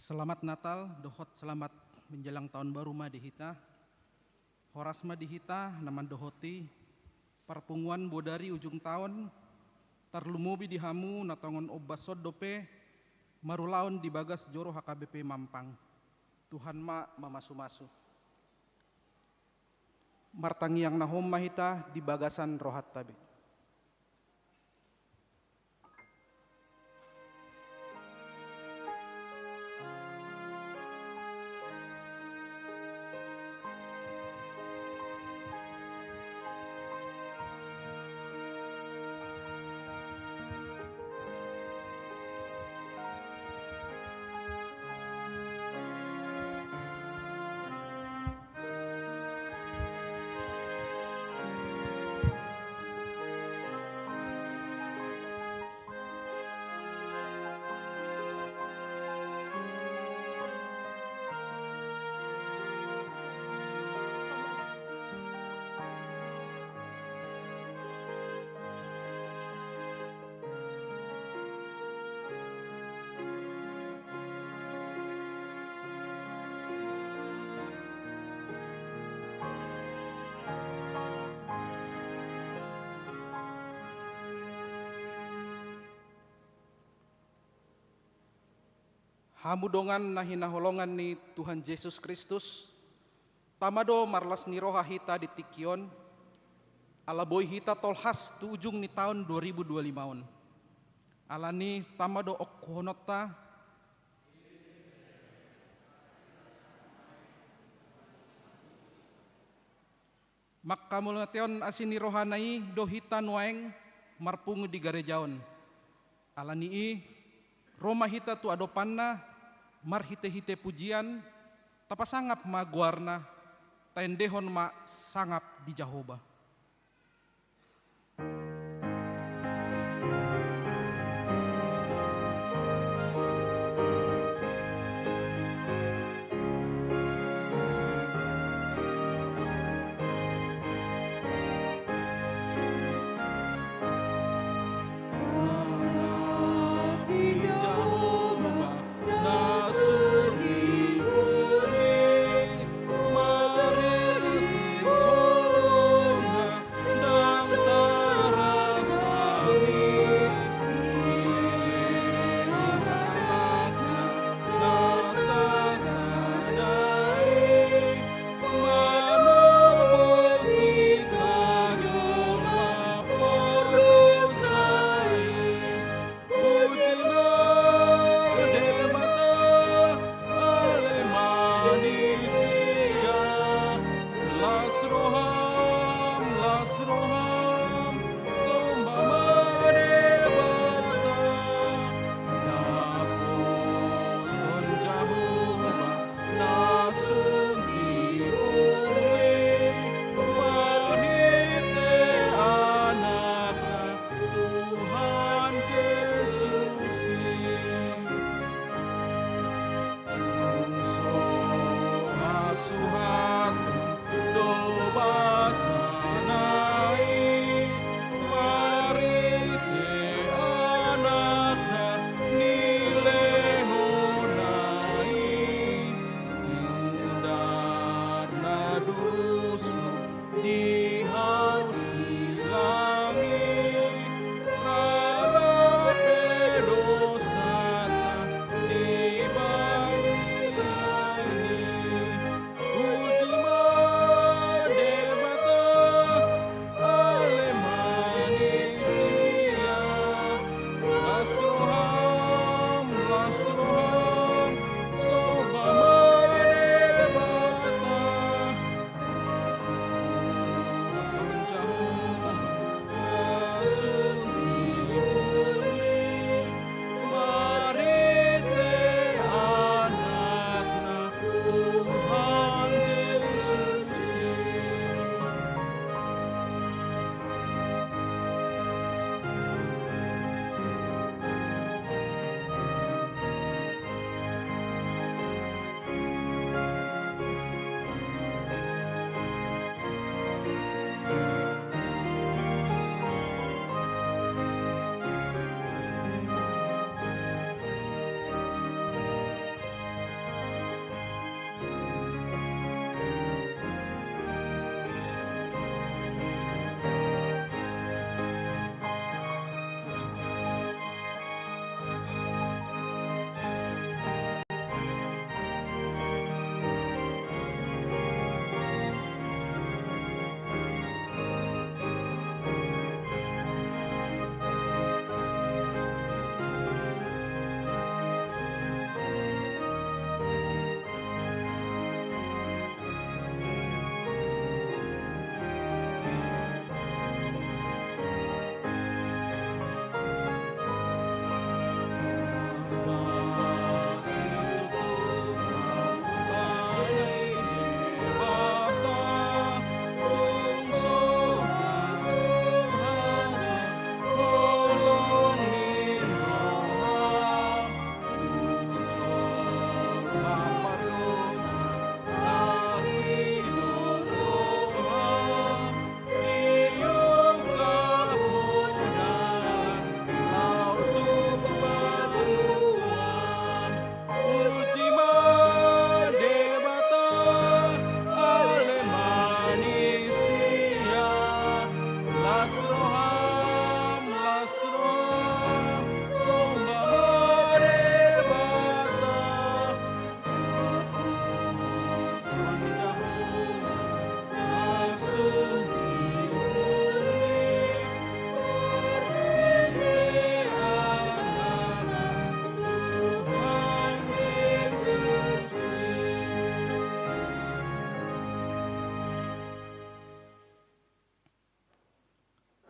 Selamat Natal, dohot selamat menjelang tahun baru madihita. Horas madihita naman dohoti, perpunguan bodari ujung tahun, tarlumubi dihamu natongon obbasod dope, marulaon di bagas joro HKBP Mampang. Tuhan ma mamasu-masu. Martangiang nahom mahita di bagasan rohat tabe. Hamudongan na hinaholongan ni Tuhan Yesus Kristus, tamado marlas ni roha hita di tikyon, alaboy hita tolhas tu ujung ni tahun 2025. Alani tamado okhonota, makkamulation asin ni roha nai do hita nuaeng marpungu di garejaon. Alani Roma hita tu adopanna, marhite-hite pujian, tapasangap ma guarna, tendehon ma sangap di Jahoba.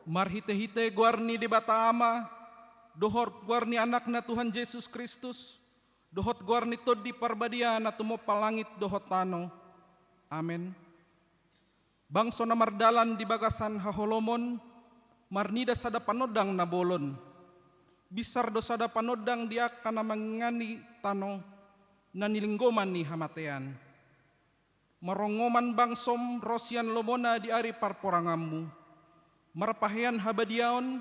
Marhite-hite guarni di bata ama, dohor guarni anakna Tuhan Yesus Kristus, dohot guarni tod di parbadia na tumo palangit dohot tano. Amen. Bangso na mardalan di bagasan haholomon, marnida sada panodang na bolon. Bisar do sada panodang dia kana mangani tano, na nilinggoman ni hamatean. Marongoman bangsom rosyan lomona di ari parporangammu. Marpahean habadiaon,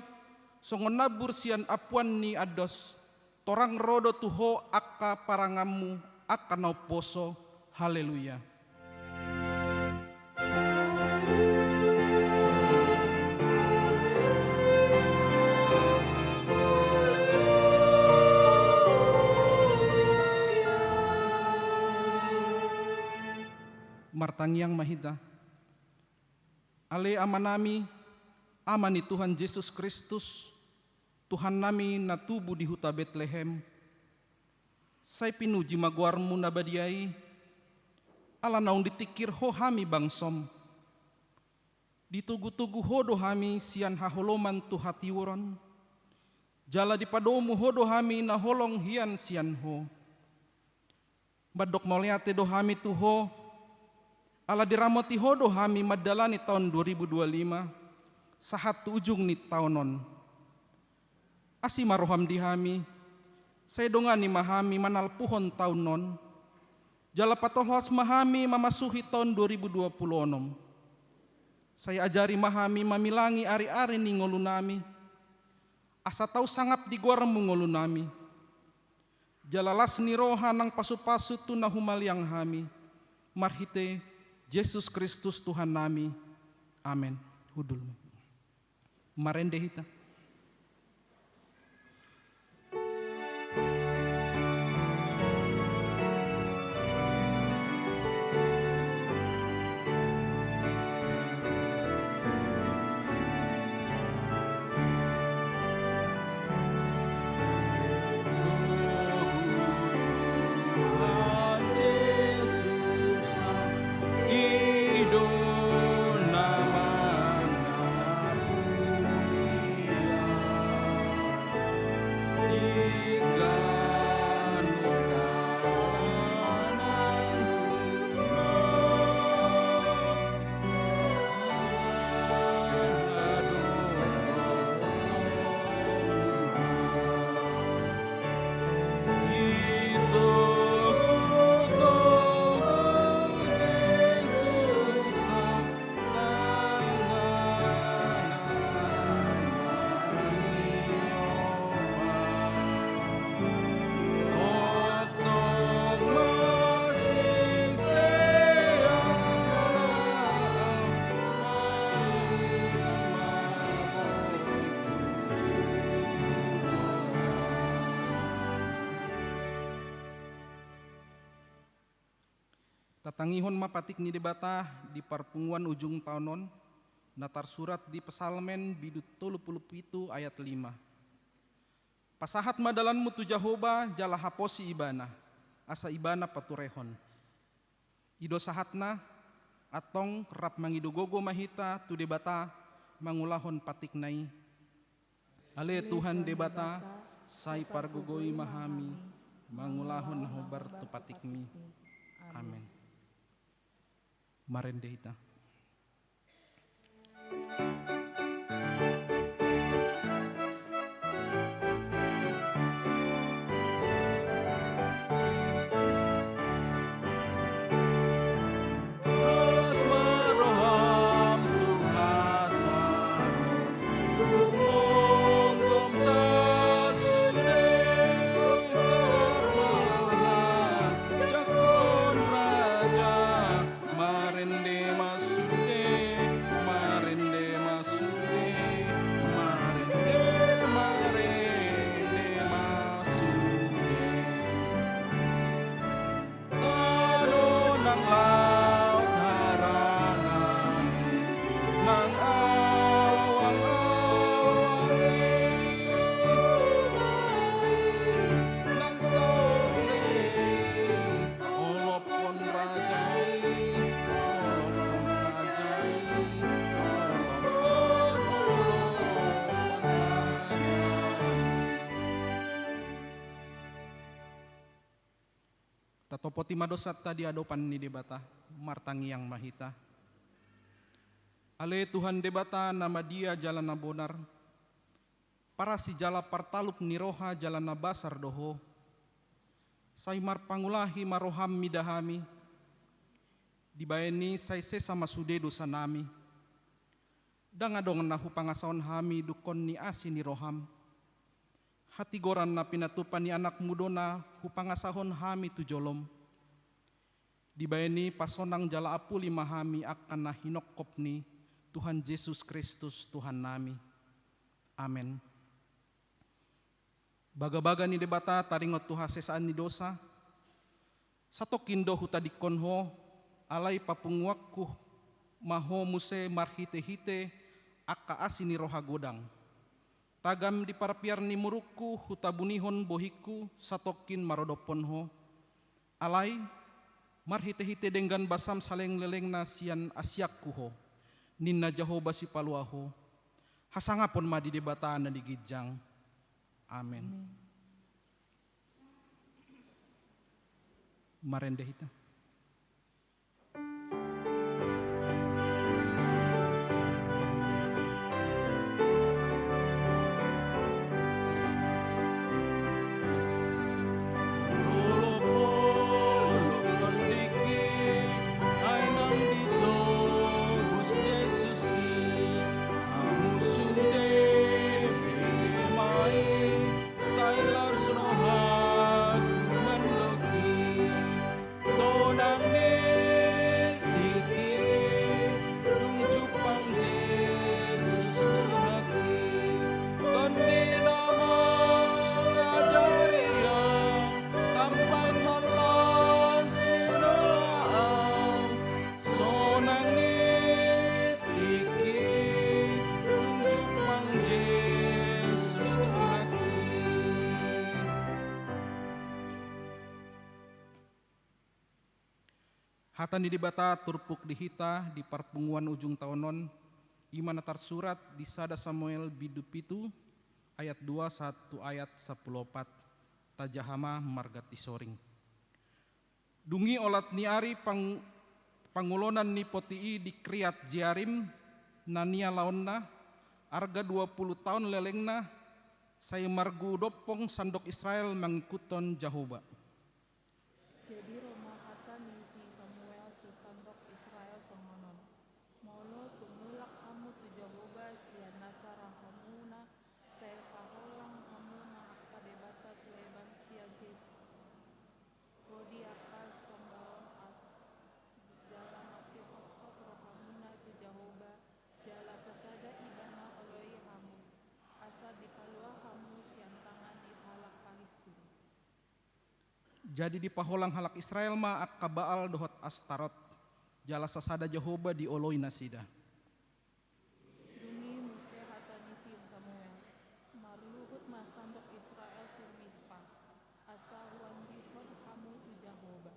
songon nabur sian apuan ni ados. Torang rodo tuho akka parangammu, akka nauposo. Haleluya. Martangyang mahita. Ale amanami, aman ni Tuhan Yesus Kristus, Tuhan nami na tubu di huta Bethlehem. Say pinuji maguarmu na badiai, ala naung ditikir ho hami bangsom. Ditugu-tugu hodo hami sian haholoman tu hatiwuron. Jala dipadomu hodo hami na holong hian sian ho. Badok moliate do hami tu ho, ala diramoti hodo hami madalani tahun 2025, sahat ujung ni tahunon. Asi maroham di hami, saya dongani mahami manalpuhon tahunon. Jala patohos mahami mamasuhi tahun 2026. Saya ajari mahami mamilangi ari-ari ni ngolunami. Asa tau sangap di guarmu ngolunami. Jalalas ni roha nang pasu-pasu tu na humaliang hami. Marhite Yesus Kristus Tuhan nami. Amen. Hudul. Marende hita. Tatangihon mapatik ni debata di parpunguan ujung tahunon, natar surat di pesalmen bidut 37 ayat 5. Pasahat madalanmu tu Jahoba jala haposi ibana, asa ibana paturehon. Ido sahatna, atong rap mangidogogo mahita tu debata mangulahon patik nai. Ale Tuhan debata, say pargogoi mahami, mangulahon hobar tu patikmi. Amen. Marende hita. Marende masude Topoti madosat tadi adopan ni debata, martangi yang mahita. Ale Tuhan debata nama dia jalan na bonar, para si jala partalup ni roha jalan na basar doho, say marpangulahi maroham midahami, dibayani say sesa masude dosa nami, dangadong na hupangasaon hami dukon ni asi ni roham, hati goran na pinatupan ni anak mudona hupangasahon hami tujolom. Dibayani pasonang jala apuli mahami akan na hinokop ni Tuhan Yesus Kristus Tuhan nami. Amen. Baga-baga ni debata taringot tuha sesaan ni dosa. Sato kindo hutadikonho alay papunguakku maho muse marhite-hite akka asini roha godang. Tagam di parapiar ni muruku hutabunihon bohiku satokin marodoponho. Alay marhite-hite denggan basam saleng leleng na sian asiakkuho. Ninna Jahoba si paluaho. Hasangapon ma di debataan na digijang. Amen. Marendehita. Hatan di debata turpuk dihita di perpunguan ujung tahunon imana tarsurat di sada Samuel bidu pitu ayat 2 1 ayat 14 tajahama margati soring. Dungi olat ni ari pangulonan ni potii di kriat Jearim nania laonna arga 20 tahun lelengna saya margu dopong sandok Israel mengikuton Jahoba. Jadi Roma kata misi Samuel tu sandok Israel songonon. Molo tumulak kamu tu Jahoba sian nasara hamuna saya paholang hamuna akka debata seleban sian sit. Rodi akan sambaon at jalan masih hokot rohamuna tu Jahoba jala sasada ibana oloi hamu. Asa dipalua hamu sian tangan di halak Palestina. Jadi di paholang halak Israel ma akka Baal dohot Astarot jala sasada Jehoba di oloi nasida. Dumi Muse hatanisi Samuel marluhut masandok Israel tu Mispa asa huan dihon hamu tu Jehoba.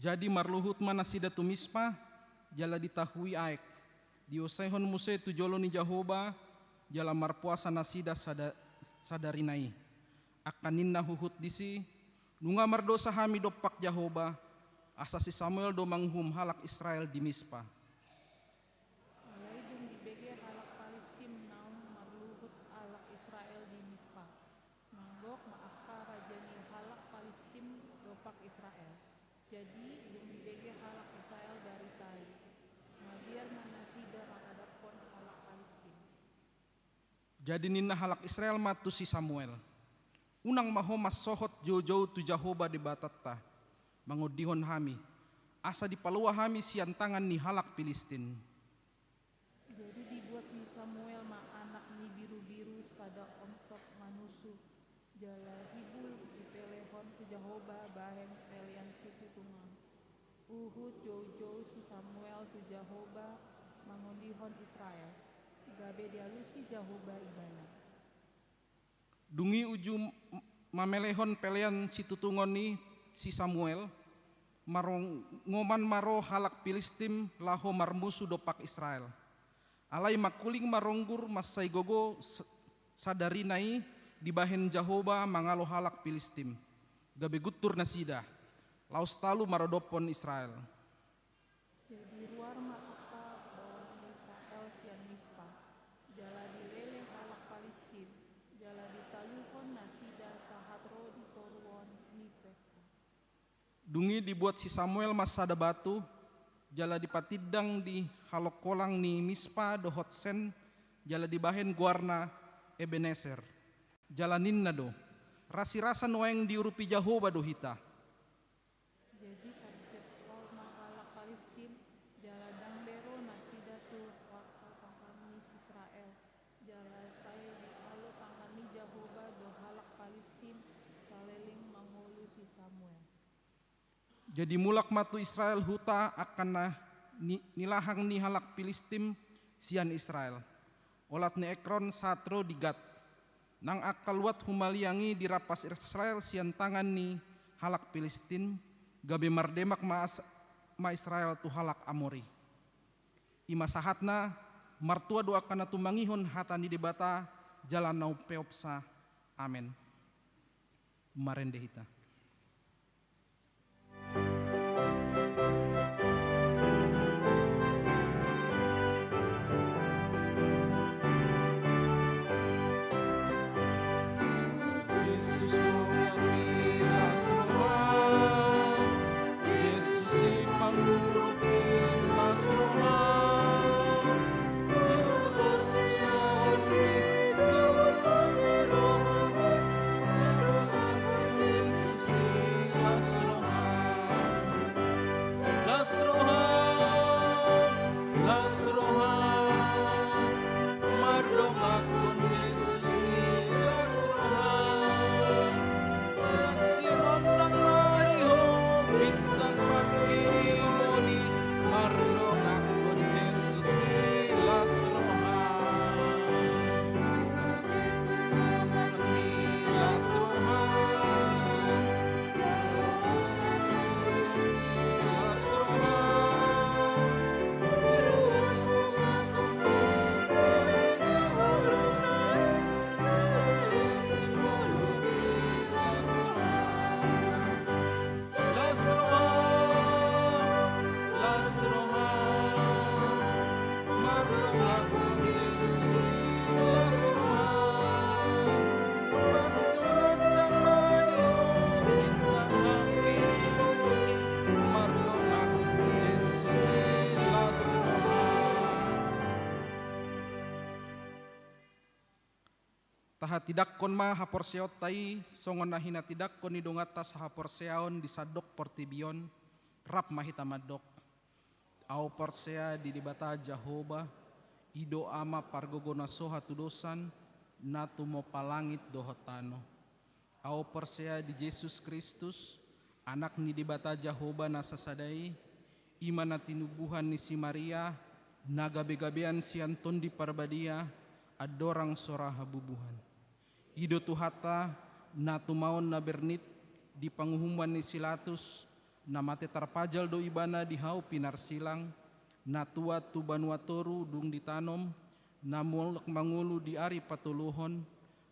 Jadi marluhut manasida tu Mispa jala ditahui aek diosehon Muse tu jolo ni Jehoba jala marpuasa nasida sadarinai akan ninna huhut disi nunga mardosa hami dopak Jehoba asa si Samuel do manghum halak Israel di Mispa. Alai dum di bege halak Palestin naun marluhut halak Israel di Mispa. Manggok maaka rajani halak Palestin dopak Israel. Jadi dum di bege halak Israel dari tai. Madiar manasida maradapon halak Palestin. Jadi ninna halak Israel matu si Samuel. Unang maho mas sohot jauh-jauh tu Jehoba di batatta. Mangudihon hami. Asa dipalua hami sian tangan ni halak Filistin. Jadi dibuat si Samuel ma anak ni biru-biru sada onsok manusu. Jala hibul dipelehon tu Jehoba bahen pelian situ tungang. Uhud jauh-jauh si Samuel tu Jehoba mangudihon Israel. Gabe dialusi Jehoba ibana. Dungi ujung mamelehon pelian si tutungon ni si Samuel marong ngoman maro halak Filistin laho marmusu dopak Israel. Alai makuling maronggur masai gogo sadarinai dibahen Jehoba mangalo halak Filistin. Gabe gutur nasida Laus talu marodopon Israel. Jadi luar matuka bawah Israel sian Mispa. Jala dilele halak Palestin. Jala ditaluhon nasida sahatro di toruon nipeka. Dungi dibuat si Samuel masada batu, jala dipatidang di halok kolang ni Mispa dohot sen, jala dibahen guarna Ebenezer. Jala ninna do, rasi-rasa noeng diurupi Jahoba dohita. Jadi target kol mahalak Palestin, jala dangbero nasida tu waktu tangkanis Israel. Jala saya di alu tangkani Jahoba do halak Palestin, saleling mangulu si Samuel. Jadi mulak matu Israel huta akan nilahang ni halak Filistim sian Israel. Olat ni Ekron satro di Gat. Nang akal wat humaliangi dirapas Israel sian tangan ni halak Filistin. Gabe mardemak ma Israel tu halak Amori. Ima sahatna martua doa kana tumangihon hatani debata jalan nau peopsa. Amen. Marende hita. Taha tidak kon ma haporseot tai songon nahina tidak kon idongatas haporseaon di sadok portibion rap mahita madok au porsea di dibata Jahoba ido ama pargogona soha tudosan natu mo palangit dohotano au porsea di Yesus Kristus anak ni dibata Jahoba nasasadai imana tinubuhan ni si Maria nagabe-gabean si Anton di parbadia adorang sora habubuhan. Ido tuhata na tumaon na bernit di panguhumuan ni Silatus na mate tarpajal do ibana di hau pinar silang na tua tu banua toru dung ditanom na mulak mangulu di ari patuluhon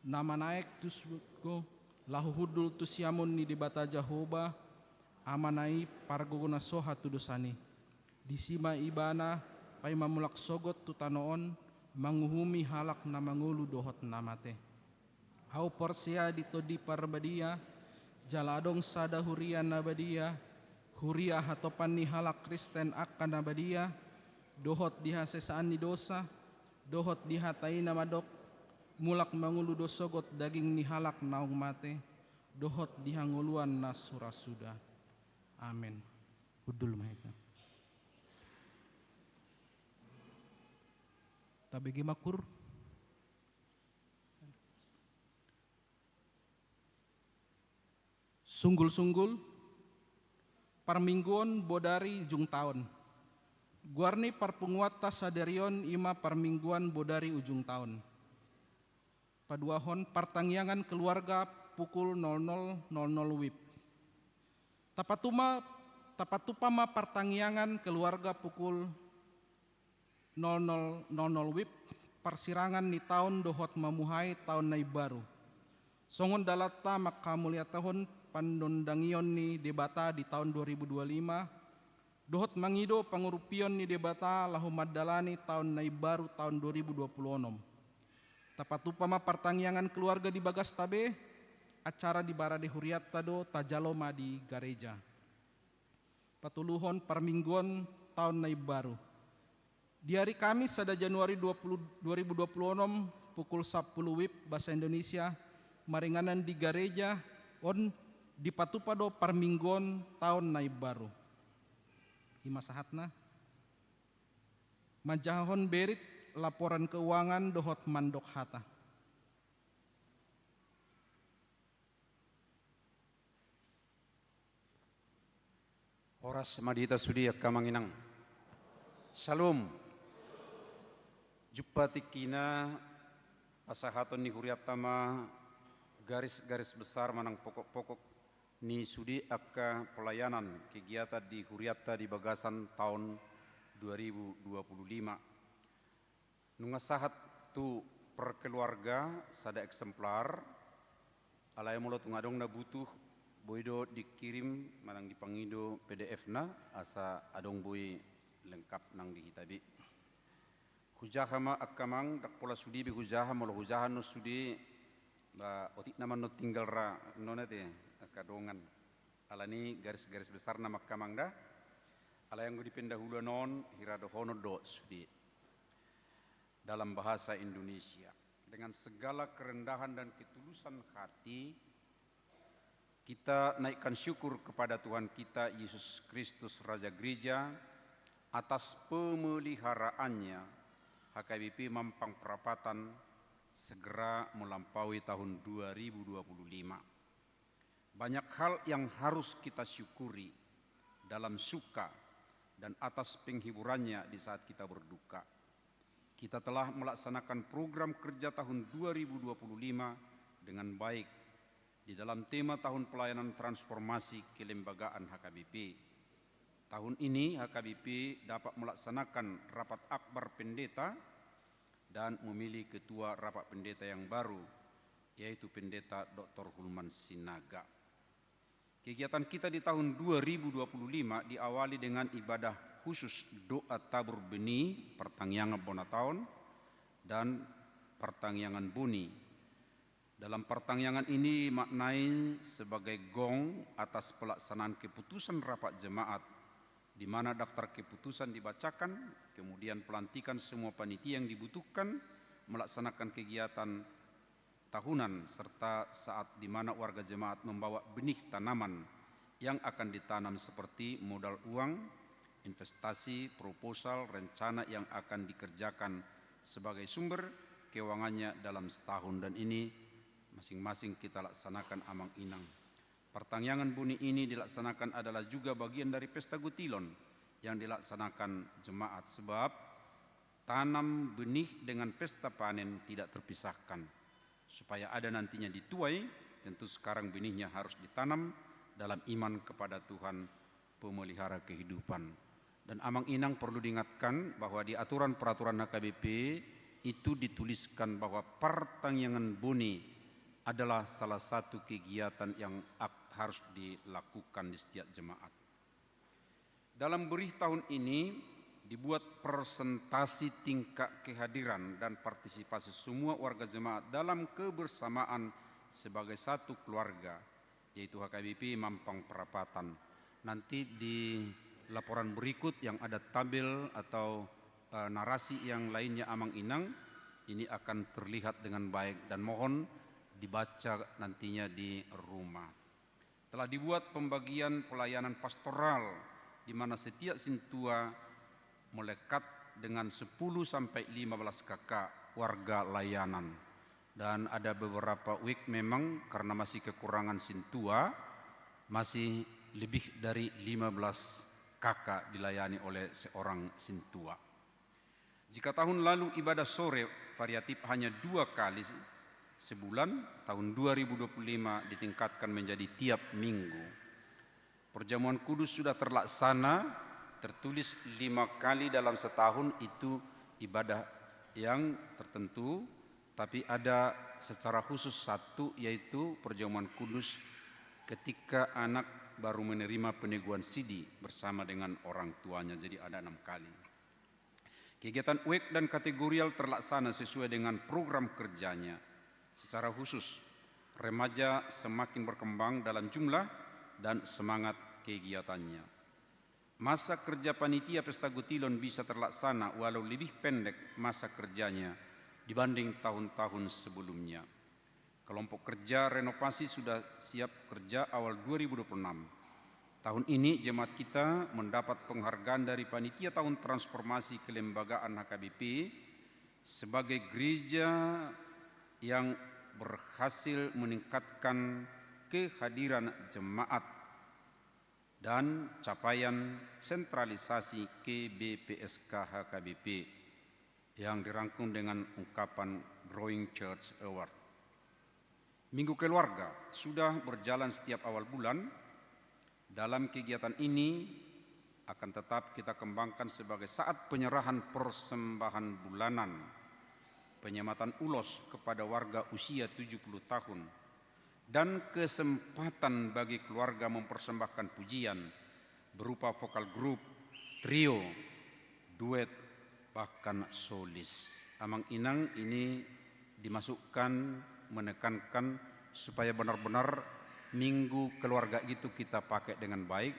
na manaek tusgo lahu hudul tu siamon ni di bata Jahoba amanai pargogona soha tudusani di sima ibana pai mamulak sogot tu tanoon manguhumi halak na mangulu dohot namate. Au porsia ditodi parbadia jaladong sada huria nabadia huria hatopan ni halak Kristen akan nabadia dohot diha sesaan ni dosa dohot diha tai namadok mulak mangulu dosogot daging ni halak naung mate dohot diha nguluan nasura suda. Amin. Hudul mahita. Tabegi makur. Sunggul-sunggul parmingguon bodari ujung tahun. Guarni parpunguata saderion ima parmingguan bodari ujung tahun. Paduahon partangyangan keluarga pukul 00.00 WIB. Tapatupama partangyangan keluarga pukul 00.00 WIB persirangan ni tahun dohot mamuhai tahun nai baru. Songon dalata maka mulia tahun pandondangion ni debata di tahun 2025. Dohot mangido pangurupion ni debata lahu madalani tahun nai baru tahun 2026. Tapatupama pertangyangan keluarga di Bagas Tabe, acara di Barade Huriat tado tajaloma di gereja. Patuluhon permingguan tahun nai baru. Di hari Kamis pada Januari 2026 pukul 10 WIB Bahasa Indonesia maringanan di gereja on di Patupado permingguan tahun nai baru. Ima sahatna majahon berit laporan keuangan dohot mandok hata. Horas madita sudi akamanginang. Salam. Jumpa tikina pasahaton ni huriatama garis-garis besar manang pokok-pokok ni sudi akka pelayanan kegiatan di Huriata di Bagasan tahun 2025. Nungasahat tu per keluarga sada eksemplar alaya mulo tungadong na butuh boido dikirim manang dipangido PDF na asa adong boy lengkap nang dihitabi. Hujahama akkamang dak pola sudi bi hujaha mulo hujahan no sudi ba otik naman no tinggal ra nonate kadongan alani garis-garis besar nama kamangda ala yang dipendahulu non hirado hono do sudi dalam bahasa Indonesia. Dengan segala kerendahan dan ketulusan hati kita naikkan syukur kepada Tuhan kita Yesus Kristus Raja Gereja atas pemeliharaannya HKBP Mampang Perapatan segera melampaui tahun 2025. Banyak hal yang harus kita syukuri dalam suka dan atas penghiburannya di saat kita berduka. Kita telah melaksanakan program kerja tahun 2025 dengan baik di dalam tema tahun pelayanan transformasi kelembagaan HKBP. Tahun ini HKBP dapat melaksanakan rapat akbar pendeta dan memilih ketua rapat pendeta yang baru, yaitu Pendeta Dr. Hulman Sinaga. Kegiatan kita di tahun 2025 diawali dengan ibadah khusus doa tabur benih pertangyangan bona tahun dan pertangyangan buni. Dalam pertangyangan ini maknai sebagai gong atas pelaksanaan keputusan rapat jemaat di mana daftar keputusan dibacakan, kemudian pelantikan semua panitia yang dibutuhkan melaksanakan kegiatan tahunan serta saat di mana warga jemaat membawa benih tanaman yang akan ditanam seperti modal uang, investasi, proposal, rencana yang akan dikerjakan sebagai sumber keuangannya dalam setahun, dan ini masing-masing kita laksanakan amang inang. Pertangyangan buni ini dilaksanakan adalah juga bagian dari pesta gutilon yang dilaksanakan jemaat sebab tanam benih dengan pesta panen tidak terpisahkan. Supaya ada nantinya dituai, tentu sekarang benihnya harus ditanam dalam iman kepada Tuhan pemelihara kehidupan. Dan amang inang perlu diingatkan bahwa di aturan peraturan HKBP itu dituliskan bahwa pertangyangan buni adalah salah satu kegiatan yang harus dilakukan di setiap jemaat. Dalam berih tahun ini dibuat presentasi tingkat kehadiran dan partisipasi semua warga jemaat dalam kebersamaan sebagai satu keluarga, yaitu HKBP Mampang Perapatan. Nanti di laporan berikut yang ada tabel atau narasi yang lainnya amang inang, ini akan terlihat dengan baik dan mohon dibaca nantinya di rumah. Telah dibuat pembagian pelayanan pastoral di mana setiap sintua melekat dengan 10 sampai 15 kakak warga layanan. Dan ada beberapa week memang karena masih kekurangan sintua, masih lebih dari 15 kakak dilayani oleh seorang sintua. Jika tahun lalu ibadah sore variatif hanya 2 kali sebulan, tahun 2025 ditingkatkan menjadi tiap minggu. Perjamuan kudus sudah terlaksana, tertulis 5 kali dalam setahun, itu ibadah yang tertentu, tapi ada secara khusus 1, yaitu perjamuan kudus ketika anak baru menerima peneguhan sidi bersama dengan orang tuanya, jadi ada 6 kali. Kegiatan UEK dan kategorial terlaksana sesuai dengan program kerjanya. Secara khusus, remaja semakin berkembang dalam jumlah dan semangat kegiatannya. Masa kerja panitia Pesta Gutilon bisa terlaksana walau lebih pendek masa kerjanya dibanding tahun-tahun sebelumnya. Kelompok kerja renovasi sudah siap kerja awal 2026. Tahun ini jemaat kita mendapat penghargaan dari Panitia Tahun Transformasi Kelembagaan HKBP sebagai gereja yang berhasil meningkatkan kehadiran jemaat dan capaian sentralisasi KBPSK HKBP yang dirangkum dengan ungkapan Growing Church Award. Minggu Keluarga sudah berjalan setiap awal bulan. Dalam kegiatan ini akan tetap kita kembangkan sebagai saat penyerahan persembahan bulanan, penyematan ulos kepada warga usia 70 tahun, dan kesempatan bagi keluarga mempersembahkan pujian berupa vokal grup, trio, duet, bahkan solis. Amang Inang ini dimasukkan menekankan supaya benar-benar Minggu Keluarga itu kita pakai dengan baik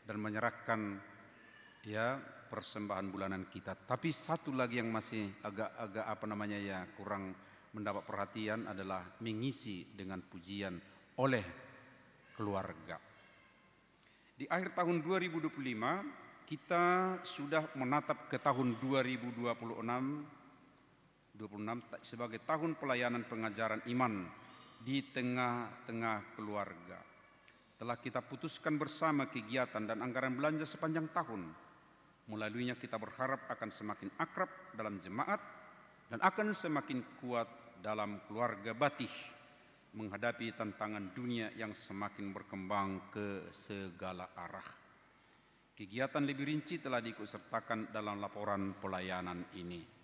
dan menyerahkan persembahan bulanan kita. Tapi satu lagi yang masih agak kurang mendapat perhatian adalah mengisi dengan pujian oleh keluarga. Di akhir tahun 2025 kita sudah menatap ke tahun 2026 sebagai tahun pelayanan pengajaran iman di tengah-tengah keluarga. Telah kita putuskan bersama kegiatan dan anggaran belanja sepanjang tahun. Melaluinya kita berharap akan semakin akrab dalam jemaat dan akan semakin kuat dalam keluarga Batih menghadapi tantangan dunia yang semakin berkembang ke segala arah. Kegiatan lebih rinci telah diikutsertakan dalam laporan pelayanan ini.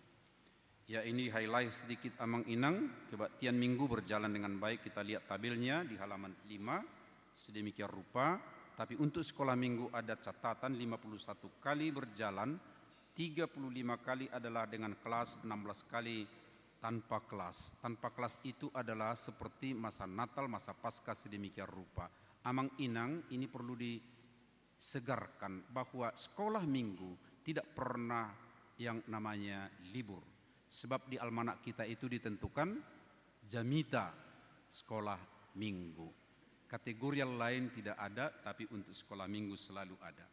Ya, ini highlight sedikit Amang Inang. Kebaktian minggu berjalan dengan baik. Kita lihat tabelnya di halaman 5 sedemikian rupa. Tapi untuk sekolah minggu ada catatan 51 kali berjalan, 35 kali adalah dengan kelas, 16 kali tanpa kelas. Tanpa kelas itu adalah seperti masa Natal, masa Paskah sedemikian rupa. Amang Inang ini perlu disegarkan bahwa sekolah minggu tidak pernah yang namanya libur. Sebab di almanak kita itu ditentukan jamita sekolah minggu. Kategori yang lain tidak ada, tapi untuk sekolah minggu selalu ada.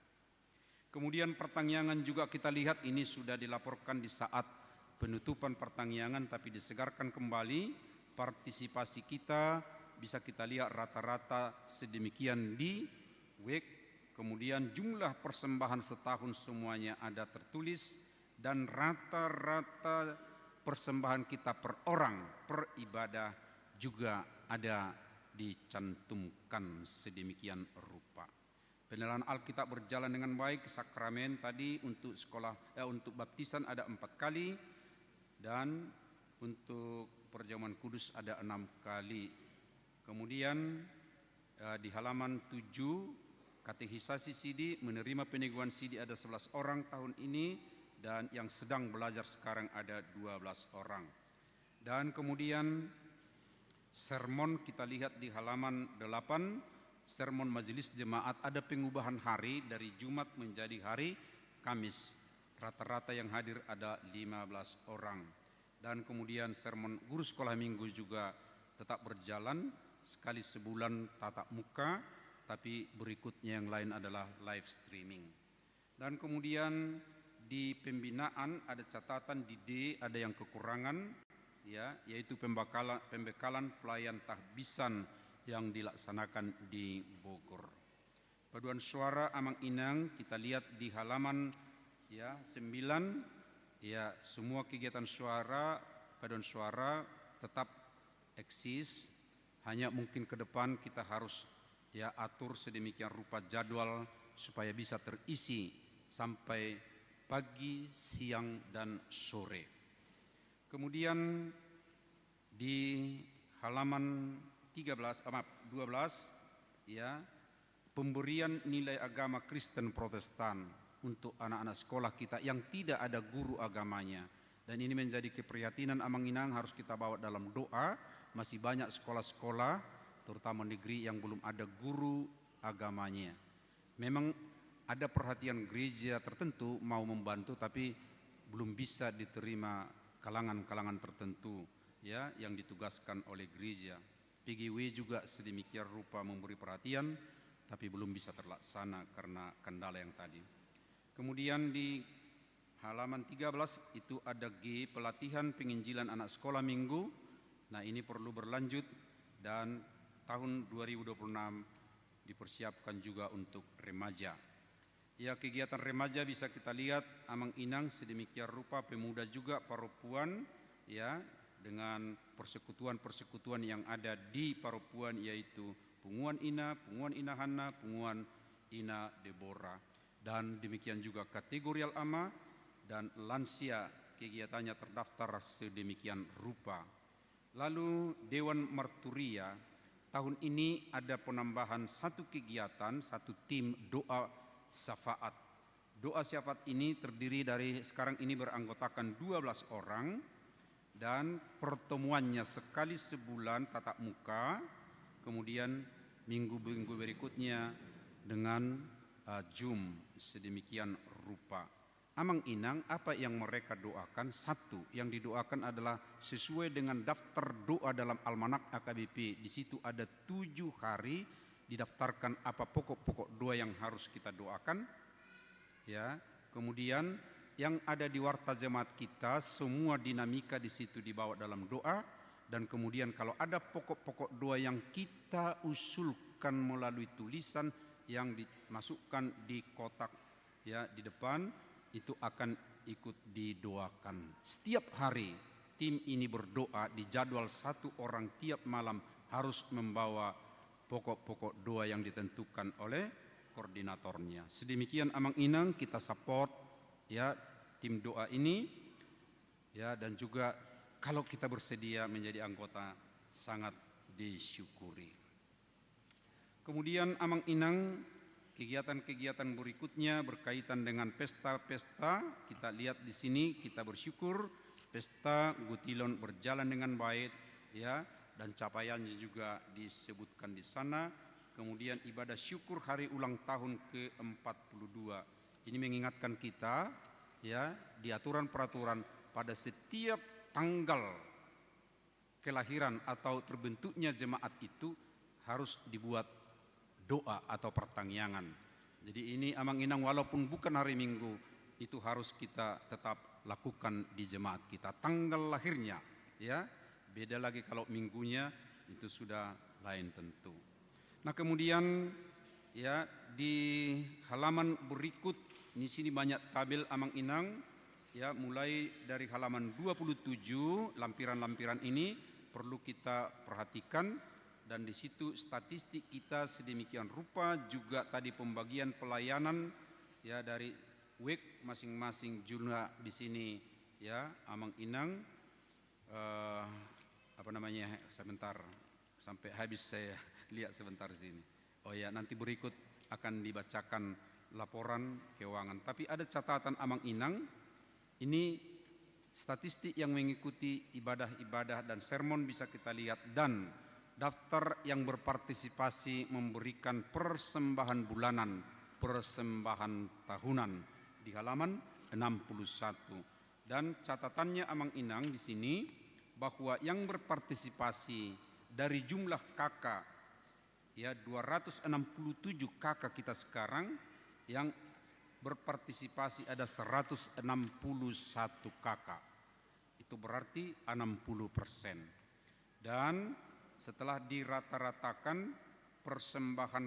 Kemudian pertangyangan juga kita lihat ini sudah dilaporkan di saat penutupan pertangyangan, tapi disegarkan kembali partisipasi kita. Bisa kita lihat rata-rata sedemikian di WEK. Kemudian jumlah persembahan setahun semuanya ada tertulis dan rata-rata persembahan kita per orang, per ibadah juga ada dicantumkan sedemikian rupa. Penilaian Alkitab berjalan dengan baik. Sakramen tadi untuk untuk baptisan ada 4 kali dan untuk perjamuan kudus ada 6 kali. Kemudian di halaman 7 katekisasi sidi, menerima peneguhan sidi ada 11 orang tahun ini. Dan yang sedang belajar sekarang ada 12 orang. Dan kemudian sermon kita lihat di halaman 8, sermon majelis jemaat ada pengubahan hari dari Jumat menjadi hari Kamis. Rata-rata yang hadir ada 15 orang. Dan kemudian sermon guru sekolah minggu juga tetap berjalan, sekali sebulan tatap muka, tapi berikutnya yang lain adalah live streaming. Dan kemudian di pembinaan ada catatan di D ada yang kekurangan, yaitu pembekalan pelayan tahbisan yang dilaksanakan di Bogor. Paduan suara Amang Inang kita lihat di halaman 9, semua kegiatan suara, paduan suara tetap eksis, hanya mungkin ke depan kita harus atur sedemikian rupa jadwal supaya bisa terisi sampai pagi, siang, dan sore. Kemudian di halaman 12 ya pemberian nilai agama Kristen Protestan untuk anak-anak sekolah kita yang tidak ada guru agamanya. Dan ini menjadi keprihatinan Amang Inang, harus kita bawa dalam doa. Masih banyak sekolah-sekolah terutama negeri yang belum ada guru agamanya. Memang ada perhatian gereja tertentu mau membantu, tapi belum bisa diterima kalangan-kalangan tertentu ya yang ditugaskan oleh gereja. PGW juga sedemikian rupa memberi perhatian, tapi belum bisa terlaksana karena kendala yang tadi. Kemudian di halaman 13 itu ada G, pelatihan penginjilan anak sekolah minggu. Nah, ini perlu berlanjut dan tahun 2026 dipersiapkan juga untuk remaja. Ya, kegiatan remaja bisa kita lihat Amang Inang sedemikian rupa, pemuda juga, paropuan ya, dengan persekutuan-persekutuan yang ada di paropuan, yaitu Punguan Ina, Punguan Ina Hana, Punguan Ina Deborah. Dan demikian juga kategorial ama dan lansia kegiatannya terdaftar sedemikian rupa. Lalu Dewan Marturia, tahun ini ada penambahan satu kegiatan, satu tim doa syafaat. Doa syafaat ini terdiri dari, sekarang ini beranggotakan 12 orang, dan pertemuannya sekali sebulan tatap muka, kemudian minggu-minggu berikutnya dengan Zoom sedemikian rupa. Amang Inang, apa yang mereka doakan? Satu, yang didoakan adalah sesuai dengan daftar doa dalam Almanak AKBP. Di situ ada 7 hari didaftarkan apa pokok-pokok doa yang harus kita doakan. Ya, kemudian yang ada di warta jemaat kita, semua dinamika di situ dibawa dalam doa. Dan kemudian kalau ada pokok-pokok doa yang kita usulkan melalui tulisan yang dimasukkan di kotak ya di depan, itu akan ikut didoakan. Setiap hari tim ini berdoa, di jadwal satu orang tiap malam harus membawa pokok-pokok doa yang ditentukan oleh koordinatornya. Sedemikian Amang Inang, kita support ya tim doa ini ya, dan juga kalau kita bersedia menjadi anggota sangat disyukuri. Kemudian Amang Inang, kegiatan-kegiatan berikutnya berkaitan dengan pesta-pesta. Kita lihat di sini, kita bersyukur pesta Gutilon berjalan dengan baik ya, dan capaiannya juga disebutkan di sana. Kemudian ibadah syukur hari ulang tahun ke-42. Ini mengingatkan kita ya, di aturan-peraturan pada setiap tanggal kelahiran atau terbentuknya jemaat itu harus dibuat doa atau pertangyangan. Jadi ini Amang Inang, walaupun bukan hari Minggu, itu harus kita tetap lakukan di jemaat kita. Tanggal lahirnya ya, beda lagi kalau minggunya itu sudah lain tentu. Nah, kemudian ya di halaman berikut di sini banyak tabel Amang Inang ya, mulai dari halaman 27, lampiran-lampiran ini perlu kita perhatikan. Dan di situ statistik kita sedemikian rupa, juga tadi pembagian pelayanan ya dari week masing-masing juga di sini ya. Amang Inang sebentar sampai habis saya lihat sebentar di sini. Oh ya, nanti berikut akan dibacakan laporan keuangan. Tapi ada catatan Amang Inang, ini statistik yang mengikuti ibadah-ibadah dan sermon bisa kita lihat, dan daftar yang berpartisipasi memberikan persembahan bulanan, persembahan tahunan di halaman 61. Dan catatannya Amang Inang di sini bahwa yang berpartisipasi dari jumlah kakak ya 267 kakak kita sekarang, yang berpartisipasi ada 161 kakak. Itu berarti 60%. Dan setelah dirata-ratakan persembahan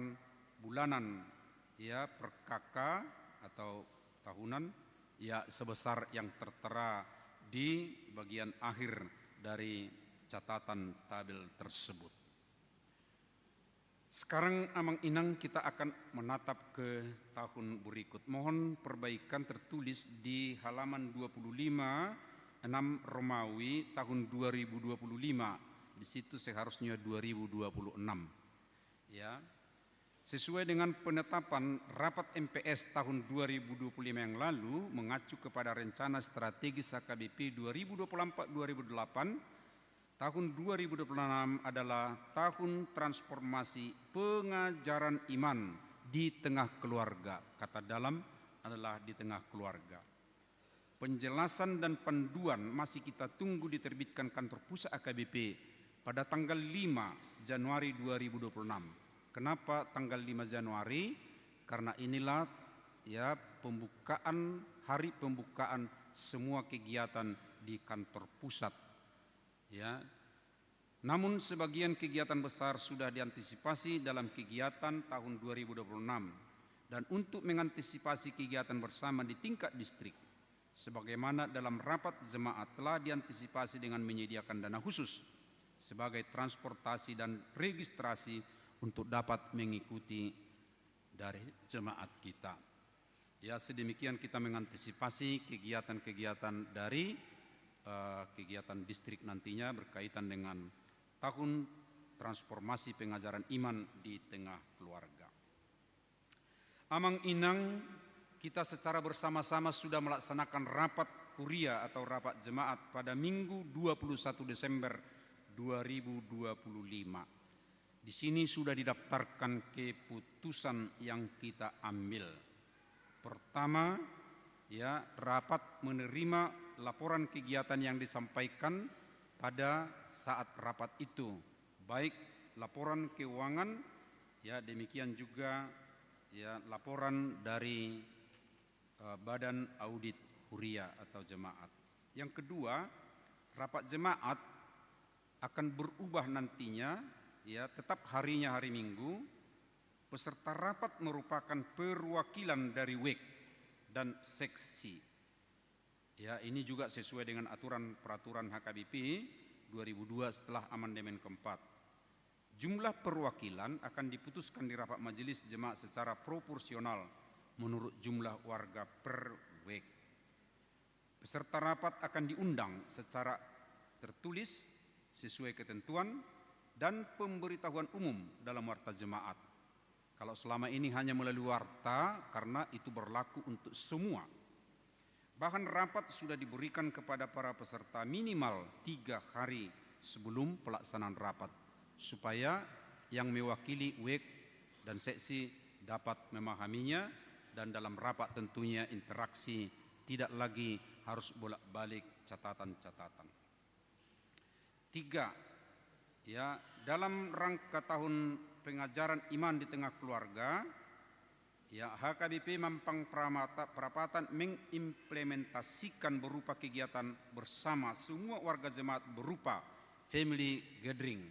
bulanan ya per kakak atau tahunan ya sebesar yang tertera di bagian akhir dari catatan tabel tersebut. Sekarang Amang Inang, kita akan menatap ke tahun berikut. Mohon perbaikan tertulis di halaman 25 6 Romawi tahun 2025. Di situ seharusnya 2026. Ya. Sesuai dengan penetapan rapat MPS tahun 2025 yang lalu mengacu kepada rencana strategis HKBP 2024-2028, tahun 2026 adalah tahun transformasi pengajaran iman di tengah keluarga. Kata dalam adalah di tengah keluarga. Penjelasan dan panduan masih kita tunggu diterbitkan kantor pusat HKBP pada tanggal 5 Januari 2026. Kenapa tanggal 5 Januari? Karena inilah ya hari pembukaan semua kegiatan di kantor pusat. Ya. Namun sebagian kegiatan besar sudah diantisipasi dalam kegiatan tahun 2026. Dan untuk mengantisipasi kegiatan bersama di tingkat distrik, sebagaimana dalam rapat jemaat telah diantisipasi dengan menyediakan dana khusus sebagai transportasi dan registrasi untuk dapat mengikuti dari jemaat kita. Ya, sedemikian kita mengantisipasi kegiatan-kegiatan dari kegiatan distrik nantinya berkaitan dengan tahun transformasi pengajaran iman di tengah keluarga. Amang Inang, kita secara bersama-sama sudah melaksanakan rapat kuria atau rapat jemaat pada Minggu 21 Desember 2025. Di sini sudah didaftarkan keputusan yang kita ambil. Pertama, ya, rapat menerima laporan kegiatan yang disampaikan pada saat rapat itu, baik laporan keuangan, ya, demikian juga ya laporan dari Badan Audit Huria atau jemaat. Yang kedua, rapat jemaat akan berubah nantinya. Ya, tetap harinya hari Minggu. Peserta rapat merupakan perwakilan dari WEK dan seksi. Ya, ini juga sesuai dengan aturan peraturan HKBP 2002 setelah amandemen keempat. Jumlah perwakilan akan diputuskan di rapat majelis jemaat secara proporsional menurut jumlah warga per WEK. Peserta rapat akan diundang secara tertulis sesuai ketentuan dan pemberitahuan umum dalam warta jemaat. Kalau selama ini hanya melalui warta, karena itu berlaku untuk semua. Bahkan rapat sudah diberikan kepada para peserta minimal 3 hari sebelum pelaksanaan rapat, supaya yang mewakili WEK dan seksi dapat memahaminya, dan dalam rapat tentunya interaksi tidak lagi harus bolak-balik catatan-catatan. 3. Ya, dalam rangka tahun pengajaran iman di tengah keluarga, ya, HKBP Mampang Perapatan mengimplementasikan berupa kegiatan bersama semua warga jemaat berupa family gathering.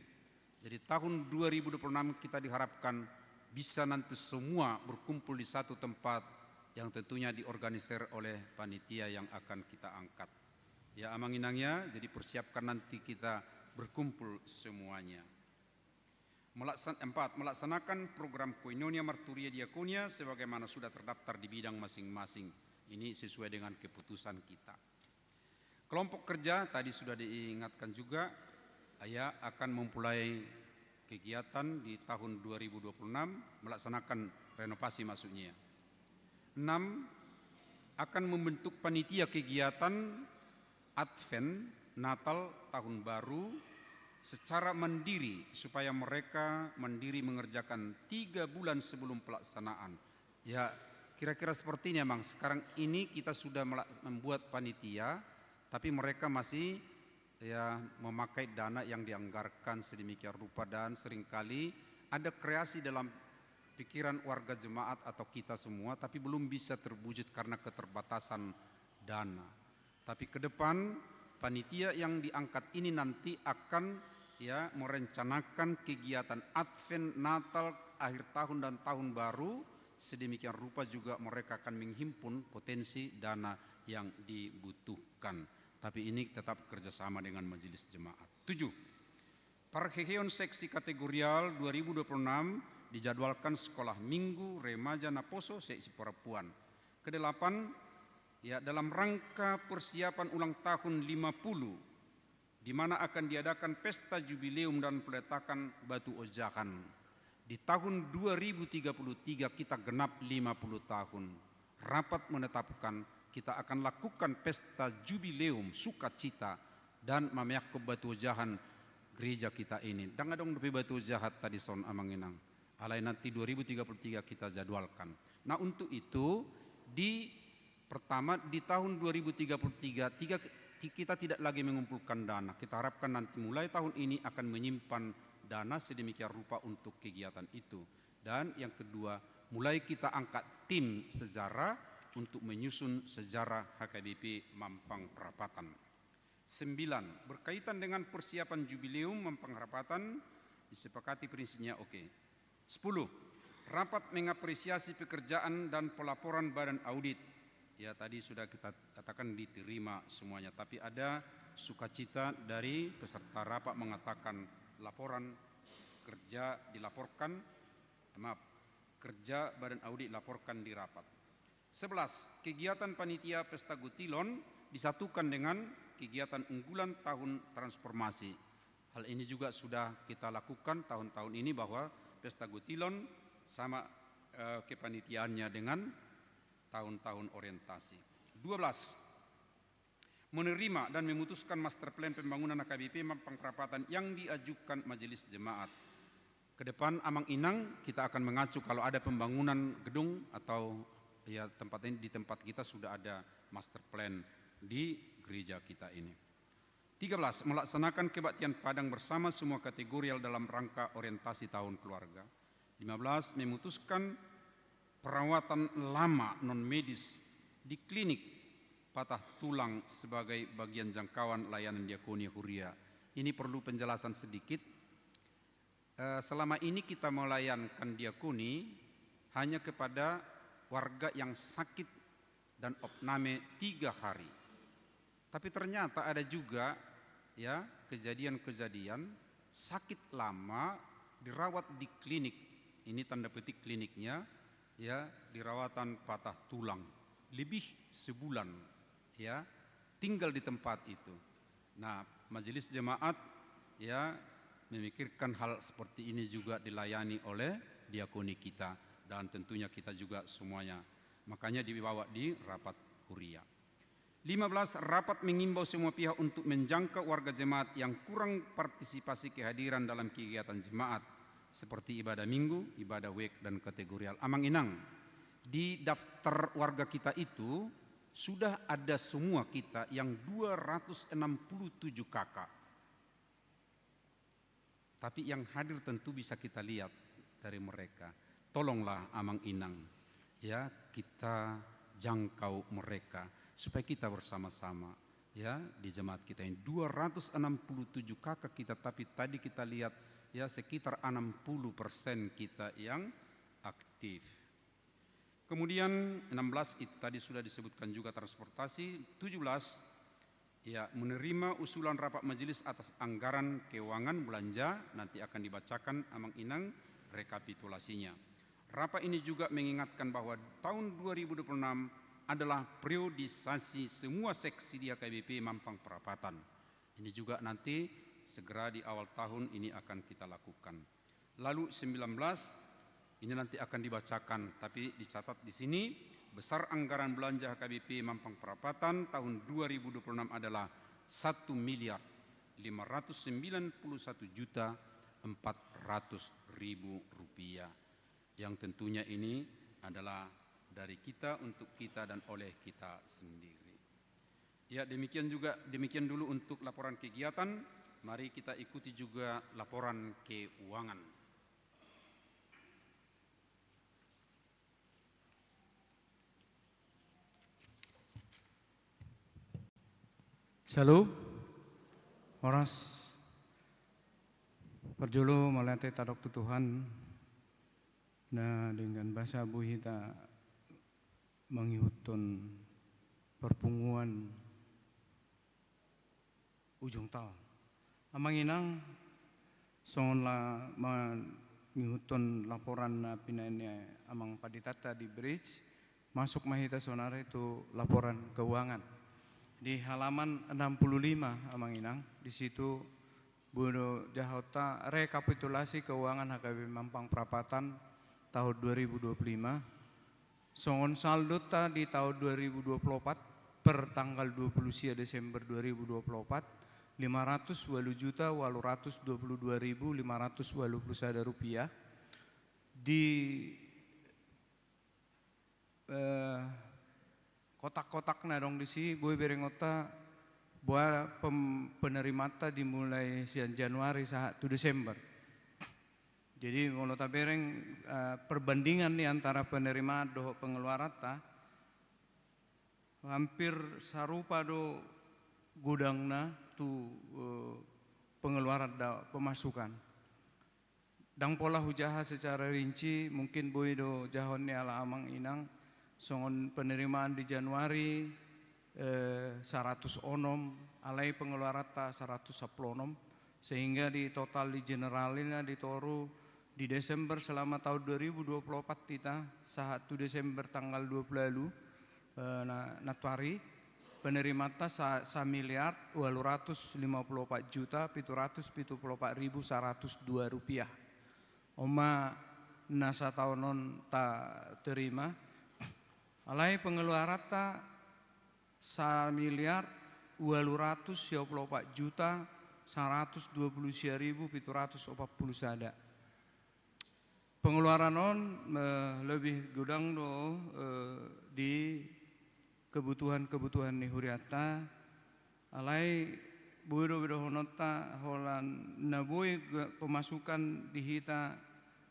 Jadi tahun 2026 kita diharapkan bisa nanti semua berkumpul di satu tempat yang tentunya diorganisir oleh panitia yang akan kita angkat. Ya, Amang Inangnya, jadi persiapkan nanti kita berkumpul semuanya. 4. Melaksanakan program Koinonia Marturia Diakonia sebagaimana sudah terdaftar di bidang masing-masing. Ini sesuai dengan keputusan kita. Kelompok kerja tadi sudah diingatkan juga, ya, akan memulai kegiatan di tahun 2026 melaksanakan renovasi maksudnya. 6. Akan membentuk panitia kegiatan Advent Natal Tahun Baru secara mandiri supaya mereka mandiri mengerjakan 3 bulan sebelum pelaksanaan. Ya, kira-kira seperti ini Bang. Sekarang ini kita sudah membuat panitia, tapi mereka masih ya memakai dana yang dianggarkan sedemikian rupa, dan seringkali ada kreasi dalam pikiran warga jemaat atau kita semua, tapi belum bisa terwujud karena keterbatasan dana. Tapi ke depan panitia yang diangkat ini nanti akan ya merencanakan kegiatan Advent, Natal, akhir tahun dan tahun baru. Sedemikian rupa juga mereka akan menghimpun potensi dana yang dibutuhkan. Tapi ini tetap kerjasama dengan majelis jemaat. 7. Parheheon seksi kategorial 2026 dijadwalkan sekolah minggu remaja Naposo seksi perempuan. Ke-8, ya, dalam rangka persiapan ulang tahun 50, di mana akan diadakan pesta jubileum dan peletakan batu ojakan. Di tahun 2033 kita genap 50 tahun. Rapat menetapkan kita akan lakukan pesta jubileum sukacita dan mamiak kebatujahan gereja kita ini. Dangadong lebih batu jahat tadi son amanginang. Alai nanti 2033 kita jadwalkan. Nah untuk itu di tahun 2033 kita tidak lagi mengumpulkan dana. Kita harapkan nanti mulai tahun ini akan menyimpan dana sedemikian rupa untuk kegiatan itu. Dan yang kedua, mulai kita angkat tim sejarah untuk menyusun sejarah HKBP Mampang Perapatan. 9. Berkaitan dengan persiapan jubileum Mampang Perapatan, disepakati prinsipnya oke. 10. Rapat mengapresiasi pekerjaan dan pelaporan badan audit. Ya tadi sudah kita katakan diterima semuanya, tapi ada sukacita dari peserta rapat mengatakan laporan kerja dilaporkan, kerja badan audit laporkan di rapat. 11. Kegiatan panitia Pesta Gutilon disatukan dengan kegiatan unggulan tahun transformasi. Hal ini juga sudah kita lakukan tahun-tahun ini bahwa Pesta Gutilon sama kepanitiaannya dengan tahun-tahun orientasi. 12. Menerima dan memutuskan master plan pembangunan HKBP Mampang Perapatan yang diajukan Majelis Jemaat. Ke depan Amang Inang kita akan mengacu kalau ada pembangunan gedung atau ya tempat ini, di tempat kita sudah ada master plan di gereja kita ini. 13. Melaksanakan kebaktian Padang bersama semua kategori dalam rangka orientasi tahun keluarga. 15. Memutuskan perawatan lama non medis di klinik patah tulang sebagai bagian jangkauan layanan diakoni Huria. Ini perlu penjelasan sedikit. Selama ini kita melayankan diakoni hanya kepada warga yang sakit dan opname 3 hari. Tapi ternyata ada juga ya kejadian-kejadian sakit lama dirawat di klinik. Ini tanda petik kliniknya ya, dirawatan patah tulang lebih sebulan. Ya, tinggal di tempat itu. Nah, majelis jemaat ya memikirkan hal seperti ini juga dilayani oleh diakoni kita dan tentunya kita juga semuanya. Makanya dibawa di rapat Huria. 15. Rapat mengimbau semua pihak untuk menjangkau warga jemaat yang kurang partisipasi kehadiran dalam kegiatan jemaat seperti ibadah minggu, ibadah week dan kategorial. Amang Inang, di daftar warga kita itu sudah ada semua kita yang 267 kakak. Tapi yang hadir tentu bisa kita lihat dari mereka. Tolonglah Amang Inang, ya kita jangkau mereka supaya kita bersama-sama ya di jemaat kita ini 267 kakak kita, tapi tadi kita lihat ya sekitar 60% kita yang aktif. Kemudian 16 itu tadi sudah disebutkan juga transportasi. 17 ya menerima usulan rapat majelis atas anggaran keuangan belanja, nanti akan dibacakan Amang Inang rekapitulasinya. Rapat ini juga mengingatkan bahwa tahun 2026 adalah periodisasi semua seksi di HKBP Mampang Perapatan. Ini juga nanti segera di awal tahun ini akan kita lakukan. Lalu 19 ini nanti akan dibacakan, tapi dicatat di sini besar anggaran belanja HKBP Mampang Perapatan tahun 2026 adalah 1.591.400.000 rupiah, yang tentunya ini adalah dari kita untuk kita dan oleh kita sendiri. Ya demikian dulu untuk laporan kegiatan. Mari kita ikuti juga laporan keuangan. Salu, oras perjulu melatih tadok Tuhan, na dengan bahasa buhita mengihutun perpunguan ujung tahun. Amang Inang, songonlah mengihutun laporan pinainnya Amang Paditata di bridge, masuk mahita sonara itu laporan keuangan. Di halaman 65 Amang Inang, di situ Bodo Jahota rekapitulasi keuangan HKBP Mampang Perapatan tahun 2025. Songon saldo ta di tahun 2024 per tanggal 20 Desember 2024 520.822.581 rupiah. Di kotak-kotak dong di sini boy berengota buat penerimata dimulai sian Januari saat 1 Desember. Jadi kalau tak bereng perbandingan nih antara penerimaan do pengeluaran ta hampir sarupa do gudangna tu pengeluaran da pemasukan. Dang pola hujaha secara rinci mungkin boy do jahon ni ala amang inang songon penerimaan di Januari 100 onom alai pengeluaran ta 110 onom sehingga di total di generalina ditoru di Desember selama tahun 2024 kita saat 1 Desember tanggal 20 lalu natwari penerima ta 1.254.774.102 rupiah. Oma nasa tahunon ta terima alai pengeluaran ta 1.254.129.740 sada. Pengeluaran on lebih gudang do di kebutuhan ni huriata alai buiro honota holan nabui pemasukan dihita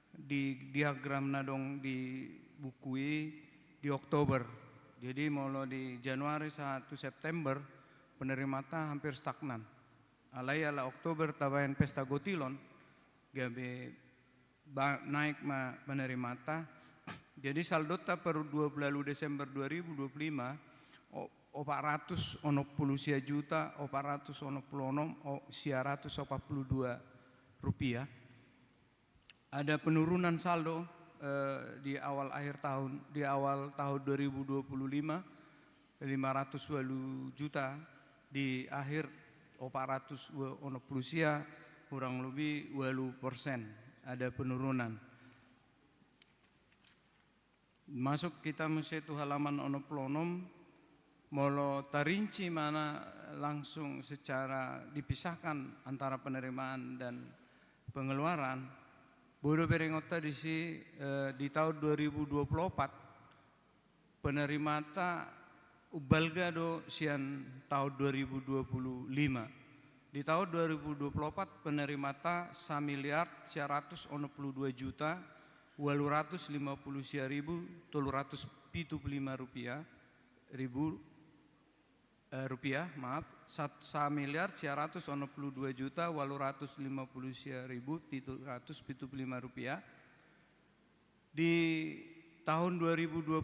di diagram nadong di bukui di Oktober. Jadi mulai di Januari 1 September penerimata hampir stagnan. Alai ala Oktober tabayan pesta gotilon gabe naik ma penerimata. Jadi saldo ta per 20 Desember 2025 410 juta 486 rupiah. Ada penurunan saldo di awal tahun 2025 500 juta di akhir 480 kurang lebih 20% ada penurunan. Masuk kita mesetu halaman onoplonom molo tarinci mana langsung secara dipisahkan antara penerimaan dan pengeluaran. Bodo berengota di tahun 2024 penerimata ubalgado sian tahun 2025. Di tahun 2024 penerimata 1.192.850.375 rupiah, maaf, 1.192.850.375 rupiah. Di tahun 2025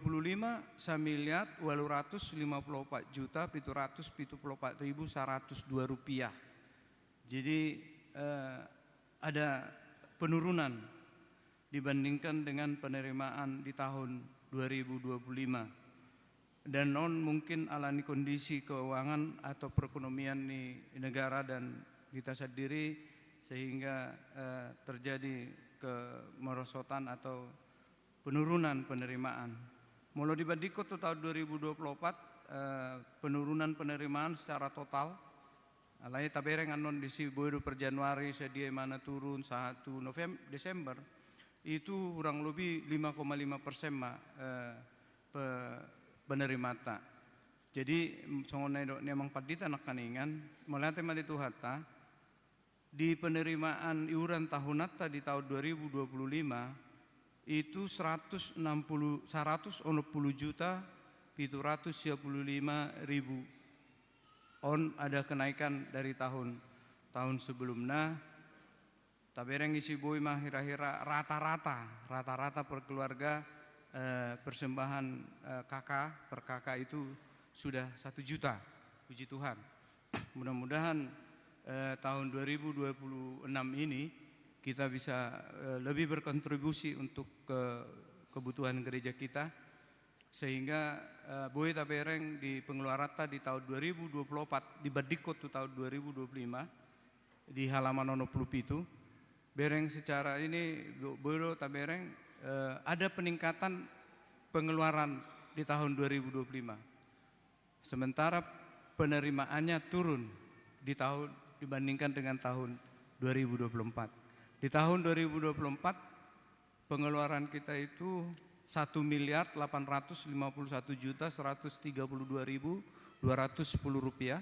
1.854.774.102 rupiah. Jadi ada penurunan dibandingkan dengan penerimaan di tahun 2025. Dan non mungkin alami kondisi keuangan atau perekonomian di negara dan kita sendiri sehingga terjadi kemerosotan atau penurunan penerimaan. Mulai dibandingkan tahun 2024 penurunan penerimaan secara total alai tabereng anon di bodo per Januari sedia mana turun 1 Desember itu kurang lebih 5,5% penerimata. Jadi songonai dok memang padita nak kaningan melatih mali tuhata di penerimaan iuran tahunata di tahun 2025 itu 160 juta 755.000 on ada kenaikan dari tahun sebelumnya. Tabereng isi boy mah hira-hira rata-rata per keluarga persembahan kakak per kakak itu sudah 1 juta. Puji Tuhan. Mudah-mudahan tahun 2026 ini kita bisa lebih berkontribusi untuk kebutuhan gereja kita sehingga boy tabereng di pengeluaran di tahun 2024 dibandingkan tahun 2025 di halaman 27 bereng secara ini bodo tabereng ada peningkatan pengeluaran di tahun 2025. Sementara penerimaannya turun dibandingkan dengan tahun 2024. Di tahun 2024 pengeluaran kita itu 1.851.132.210 rupiah.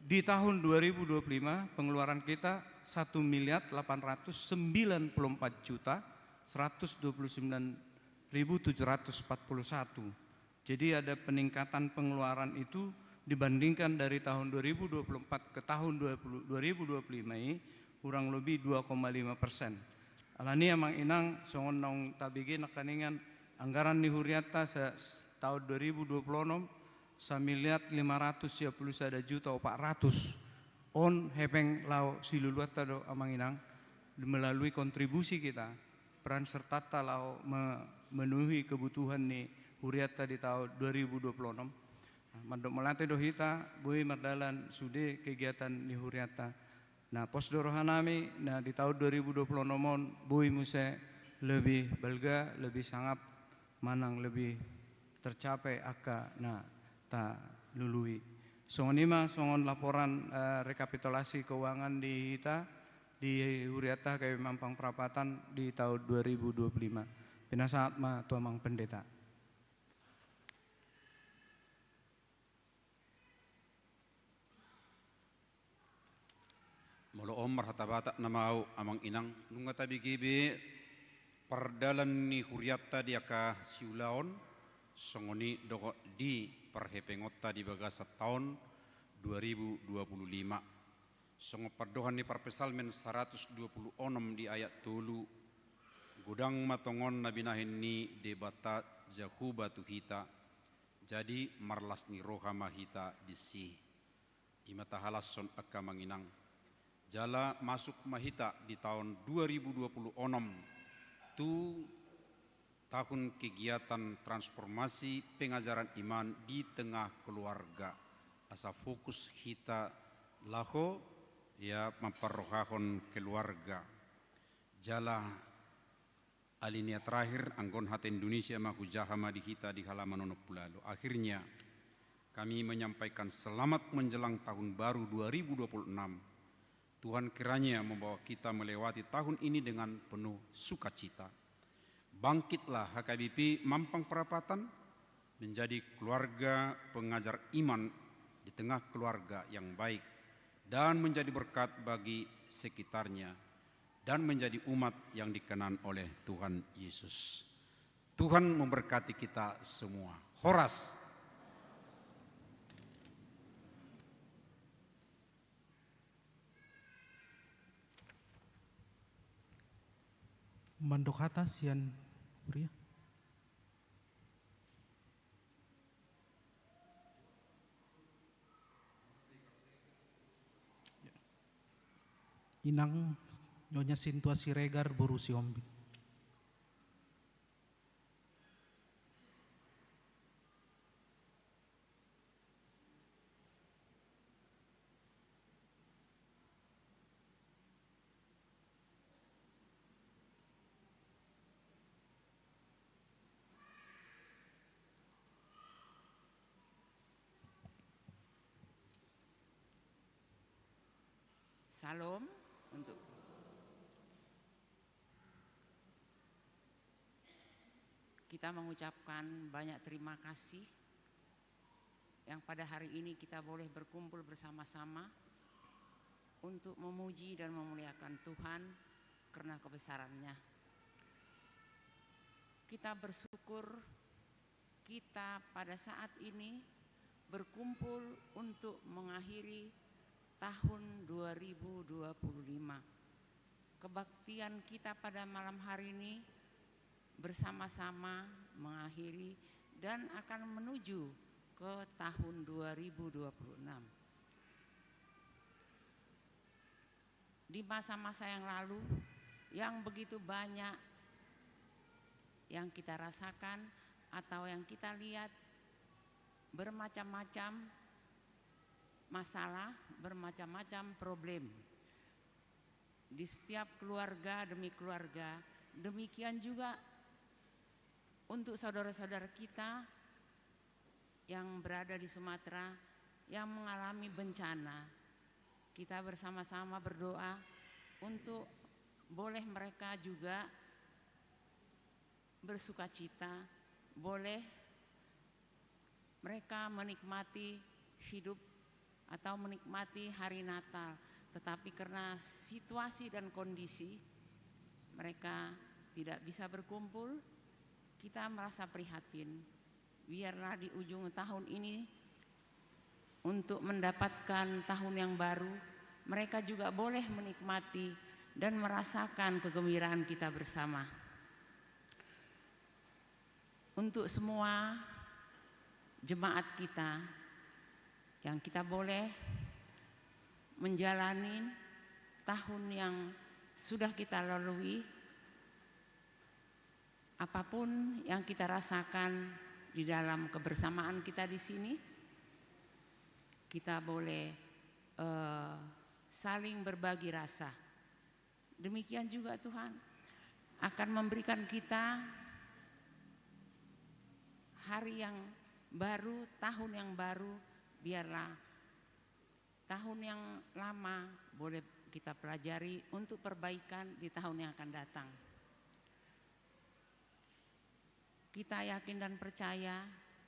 Di tahun 2025 pengeluaran kita 1.894.129.741. Jadi ada peningkatan pengeluaran itu dibandingkan dari tahun 2024 ke tahun 2025 ini kurang lebih 2,5%. Alani amang inang songon nong tabigi nakaningan anggaran nihuriata tahun 2026 1.531.400 on hepeng lau siluluata do amang inang melalui kontribusi kita peran serta lau memenuhi kebutuhan ni huriata di tahun 2026. Mandok melatih dohita bui mardalan sude kegiatan ni huriata. Nah pos dorohanami nah di tahun 2026 bui muse lebih belga lebih sangap manang lebih tercapai aka nah ta lului. Songonima songon laporan rekapitulasi keuangan di hita di huriata kami Mampang Perapatan di tahun 2025. Pinasaat ma tuamang pendeta. Molo omar hatabata namau amang inang nunga tabi gibi perdalan ni huriata di aka siulaon songoni doko di perhepengotta di bagasa tahun 2025. Songo perdohan ni perpesalmen 126 di ayat tulu gudang matongon nabinahin ni debata jahuba tuhita jadi marlas ni roha mahita disi imata halason akka manginang jala masuk mahita di tahun 2026 tu tahun kegiatan transformasi pengajaran iman di tengah keluarga asa fokus kita laho ya memperrohahon keluarga jala alinea terakhir anggon hati Indonesia mahujahama di kita di halaman 60 akhirnya kami menyampaikan selamat menjelang tahun baru 2026. Tuhan kiranya membawa kita melewati tahun ini dengan penuh sukacita. Bangkitlah HKBP Mampang Perapatan menjadi keluarga pengajar iman di tengah keluarga yang baik dan menjadi berkat bagi sekitarnya dan menjadi umat yang dikenan oleh Tuhan Yesus. Tuhan memberkati kita semua. Horas. Mandok hata sian pria. Inang nyonya Sintua Siregar Borusi Ombi. Salam untuk kita mengucapkan banyak terima kasih yang pada hari ini kita boleh berkumpul bersama-sama untuk memuji dan memuliakan Tuhan karena kebesarannya. Kita bersyukur kita pada saat ini berkumpul untuk mengakhiri tahun 2025. Kebaktian kita pada malam hari ini bersama-sama mengakhiri dan akan menuju ke tahun 2026. Di masa-masa yang lalu yang begitu banyak yang kita rasakan atau yang kita lihat bermacam-macam masalah, bermacam-macam problem. di setiap keluarga demi keluarga. Demikian juga untuk saudara-saudara kita yang berada di Sumatera yang mengalami bencana. Kita bersama-sama berdoa untuk boleh mereka juga bersukacita, boleh mereka menikmati hidup atau menikmati hari Natal, tetapi karena situasi dan kondisi mereka tidak bisa berkumpul, kita merasa prihatin. Biarlah di ujung tahun ini untuk mendapatkan tahun yang baru, mereka juga boleh menikmati dan merasakan kegembiraan kita bersama. Untuk semua jemaat kita yang kita boleh menjalani tahun yang sudah kita lalui, apapun yang kita rasakan di dalam kebersamaan kita di sini, kita boleh saling berbagi rasa. Demikian juga Tuhan akan memberikan kita hari yang baru, tahun yang baru. Biarlah tahun yang lama boleh kita pelajari untuk perbaikan di tahun yang akan datang. Kita yakin dan percaya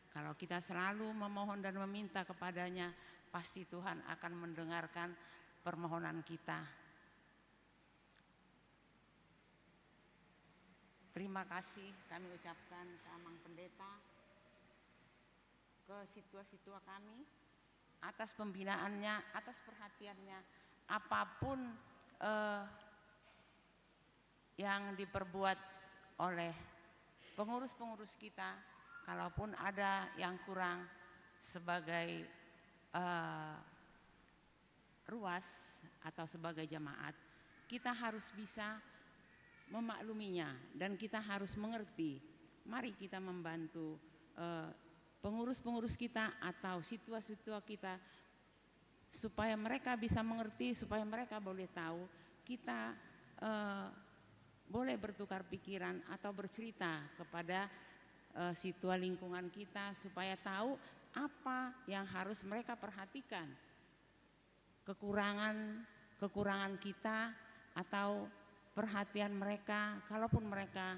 kalau kita selalu memohon dan meminta kepadanya, pasti Tuhan akan mendengarkan permohonan kita. Terima kasih kami ucapkan ke Amang Pendeta, ke situa-situa kami, atas pembinaannya, atas perhatiannya, apapun yang diperbuat oleh pengurus-pengurus kita, kalaupun ada yang kurang sebagai ruas atau sebagai jemaat, kita harus bisa memakluminya dan kita harus mengerti. Mari kita membantu pengurus-pengurus kita atau situa-situa kita supaya mereka bisa mengerti, supaya mereka boleh tahu kita boleh bertukar pikiran atau bercerita kepada situa lingkungan kita supaya tahu apa yang harus mereka perhatikan, kekurangan kita atau perhatian mereka. Kalaupun mereka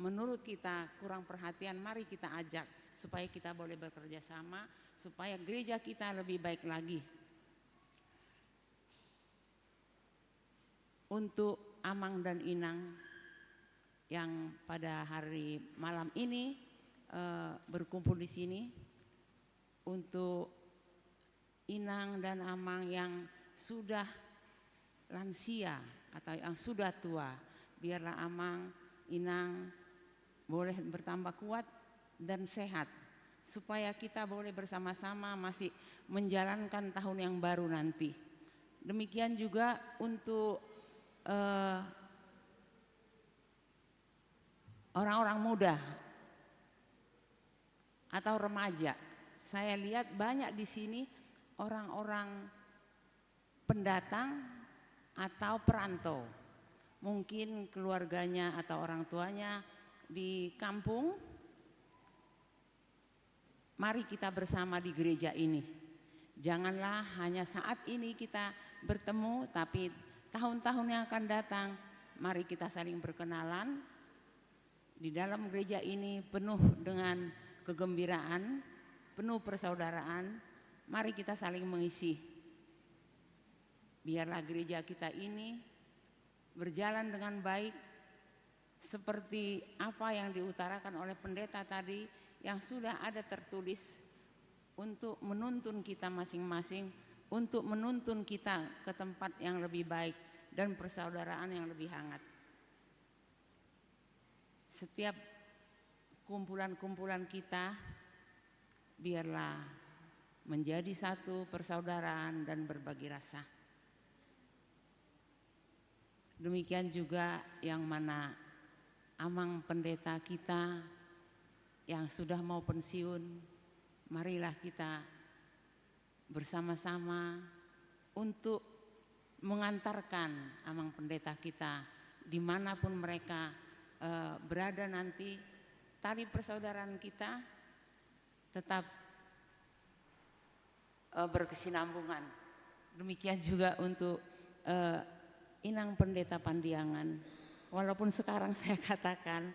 menurut kita kurang perhatian, mari kita ajak supaya kita boleh bekerja sama, supaya gereja kita lebih baik lagi. Untuk Amang dan Inang yang pada hari malam ini berkumpul di sini, untuk Inang dan Amang yang sudah lansia atau yang sudah tua, biarlah Amang, Inang boleh bertambah kuat dan sehat supaya kita boleh bersama-sama masih menjalankan tahun yang baru nanti. Demikian juga untuk orang-orang muda atau remaja. Saya lihat banyak di sini orang-orang pendatang atau perantau. Mungkin keluarganya atau orang tuanya di kampung. Mari kita bersama di gereja ini. Janganlah hanya saat ini kita bertemu, tapi tahun-tahun yang akan datang mari kita saling berkenalan. Di dalam gereja ini penuh dengan kegembiraan, penuh persaudaraan. Mari kita saling mengisi. Biarlah gereja kita ini berjalan dengan baik seperti apa yang diutarakan oleh pendeta tadi, yang sudah ada tertulis untuk menuntun kita masing-masing, untuk menuntun kita ke tempat yang lebih baik dan persaudaraan yang lebih hangat. Setiap kumpulan-kumpulan kita biarlah menjadi satu persaudaraan dan berbagi rasa. Demikian juga yang mana Amang pendeta kita yang sudah mau pensiun, marilah kita bersama-sama untuk mengantarkan amang pendeta kita dimanapun mereka berada nanti, tali persaudaraan kita tetap berkesinambungan. Demikian juga untuk Inang Pendeta Pandiangan. Walaupun sekarang saya katakan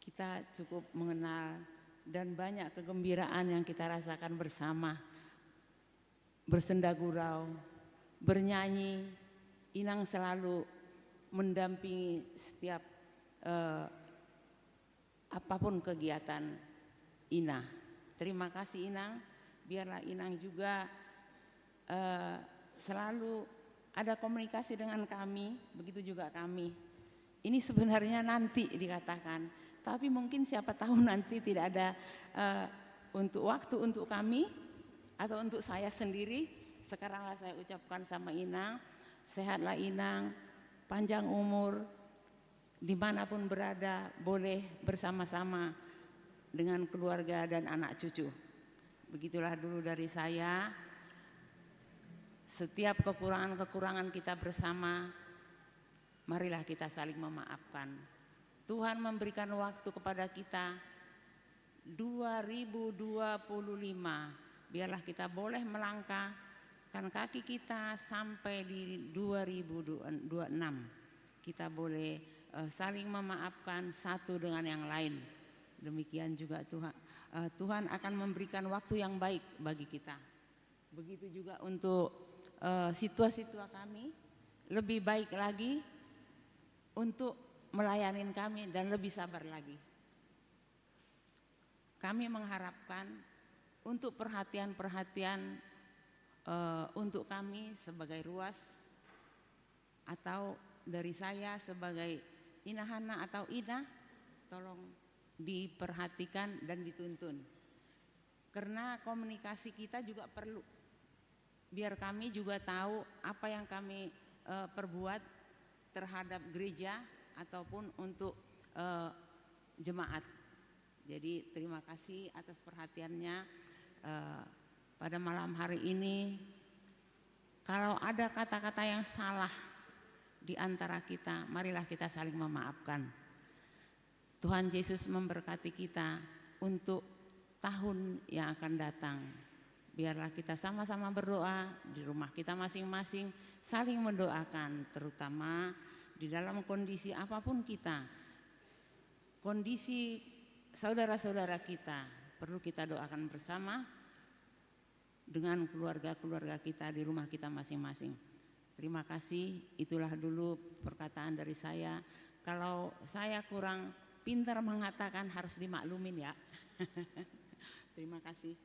kita cukup mengenal dan banyak kegembiraan yang kita rasakan bersama, bersenda gurau, bernyanyi. Inang selalu mendampingi setiap apapun kegiatan Ina. Terima kasih Inang, biarlah Inang juga selalu ada komunikasi dengan kami, begitu juga kami. Ini sebenarnya nanti dikatakan, tapi mungkin siapa tahu nanti tidak ada untuk waktu untuk kami atau untuk saya sendiri. Sekaranglah saya ucapkan sama Inang, sehatlah Inang, panjang umur, dimanapun berada boleh bersama-sama dengan keluarga dan anak cucu. Begitulah dulu dari saya. Setiap kekurangan-kekurangan kita bersama, marilah kita saling memaafkan. Tuhan memberikan waktu kepada kita 2025, biarlah kita boleh melangkahkan kaki kita sampai di 2026. Kita boleh saling memaafkan satu dengan yang lain. Demikian juga Tuhan akan memberikan waktu yang baik bagi kita. Begitu juga untuk situa-situa kami lebih baik lagi untuk melayani kami dan lebih sabar lagi. Kami mengharapkan untuk perhatian-perhatian untuk kami sebagai ruas atau dari saya sebagai Ina Hana atau Ina, tolong diperhatikan dan dituntun. Karena komunikasi kita juga perlu. Biar kami juga tahu apa yang kami perbuat terhadap gereja ataupun untuk jemaat. Jadi terima kasih atas perhatiannya pada malam hari ini. Kalau ada kata-kata yang salah di antara kita, marilah kita saling memaafkan. Tuhan Yesus memberkati kita untuk tahun yang akan datang. Biarlah kita sama-sama berdoa di rumah kita masing-masing, saling mendoakan, terutama di dalam kondisi apapun kita. Kondisi saudara-saudara kita perlu kita doakan bersama dengan keluarga-keluarga kita di rumah kita masing-masing. Terima kasih, itulah dulu perkataan dari saya. Kalau saya kurang pintar mengatakan harus dimaklumin ya. Terima kasih.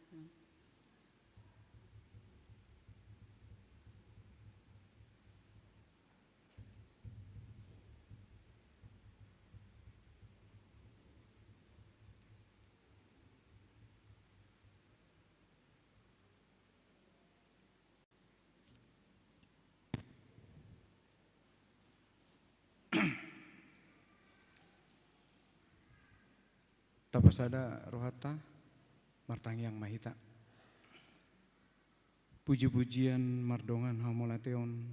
Tapasada rohata martangyang mahita. Puji-pujian mardongan hamolateon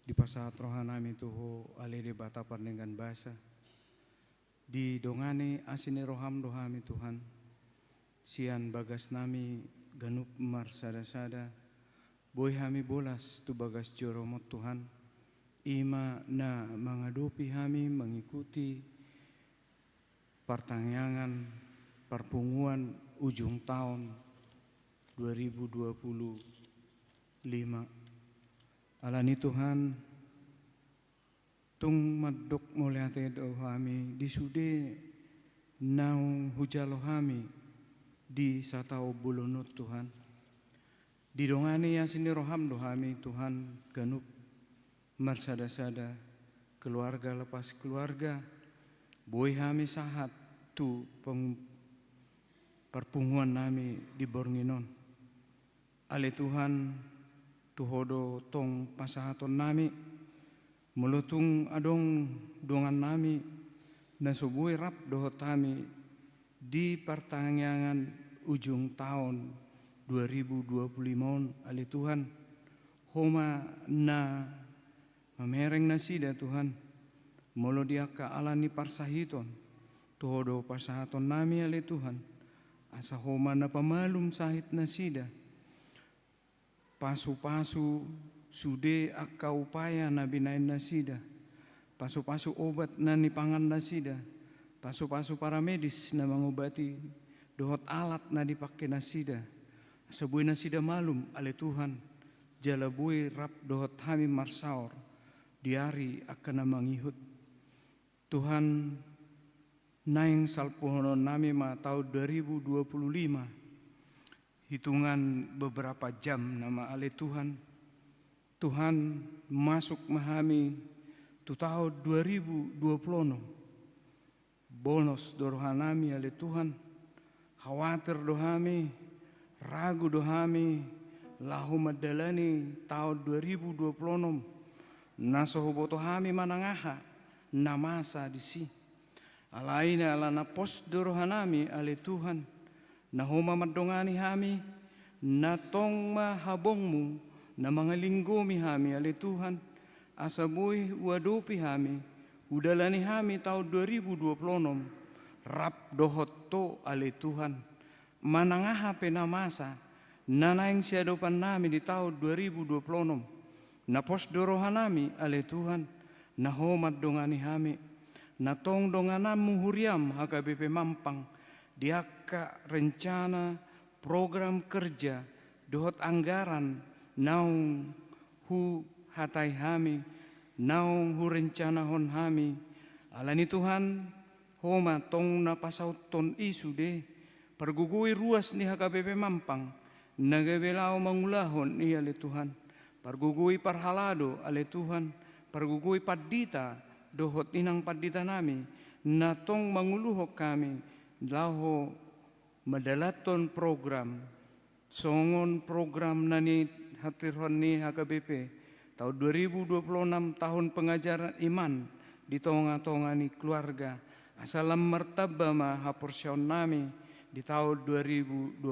di pasaat rohanami tuho alede bata parnenggan basa. Di dongane asine roham dohami Tuhan. Sian bagas nami ganup mar sada-sada. Boy hami bolas tu bagas joromot Tuhan. Ima na mengadopi hami mengikuti pertanyaan perpunguan ujung tahun 2025. Alani Tuhan tung madok mulyate dohami disude naung hujalohami di satao bulunut Tuhan. Di dongane yang sini roham dohami Tuhan ganup marsada-sada keluarga lepas keluarga. Boy hami sahat tu perpunguan nami di Bornginon. Ale Tuhan tuhodo tong pasahaton nami melutung adong dongan nami dan subuhi rap dohot kami di pertanyaan ujung tahun 2025. Ale Tuhan homa na mamereng nasida Tuhan, molo dia ka alani parsahiton, todo parsahaton nami ale Tuhan, asa homa na pamalum sahit nasida, pasu-pasu sude akka upaya na binain nasida, pasu-pasu obat na nipangan nasida, pasu-pasu para medis na mengobati, dohot alat na dipakai nasida, sebuah nasida malum ale Tuhan, jalabui rap dohot hami marsaor, diari akan mangihut. Tuhan, naing salpohonon nami ma tahun 2025, hitungan beberapa jam nama ale Tuhan, Tuhan masuk mahami tu tahun 2020, bonus dorohanami ale Tuhan, khawatir dohami, ragu dohami, lahu madalani tahun 2026, nasohuboto hami manangaha, namasa disi, alaina alana pos dorohanami ale Tuhan, nahoma madongani hami, natong mahabongmu, na mga linggomi hami ale Tuhan, asaboy wadupi hami, udalani hami tahun 2026, rap dohot to ale Tuhan, manangaha penamasa, nanaing siadopan nami di tahun 2026, napos dorohanami ale Tuhan, nahomat dongani hami, natong donganam muhuriam HKBP Mampang, diaka rencana program kerja, dohot anggaran, naung hu hatai hami, naung hu rencana hon hami, alani Tuhan, homa tong napasaut ton isu de, pergugui ruas ni HKBP Mampang, nagabelau mangulahon ni ale Tuhan, pergugui parhalado ale Tuhan, pergugui padita, dohot inang padita nami, natong manguluhok kami, laho madalaton program, songon program nani hatirhon ni HKBP, tahun 2026 tahun pengajaran iman, di tonga-tonga ni keluarga, asalam martaba ma haporsion nami, di tahun 2026.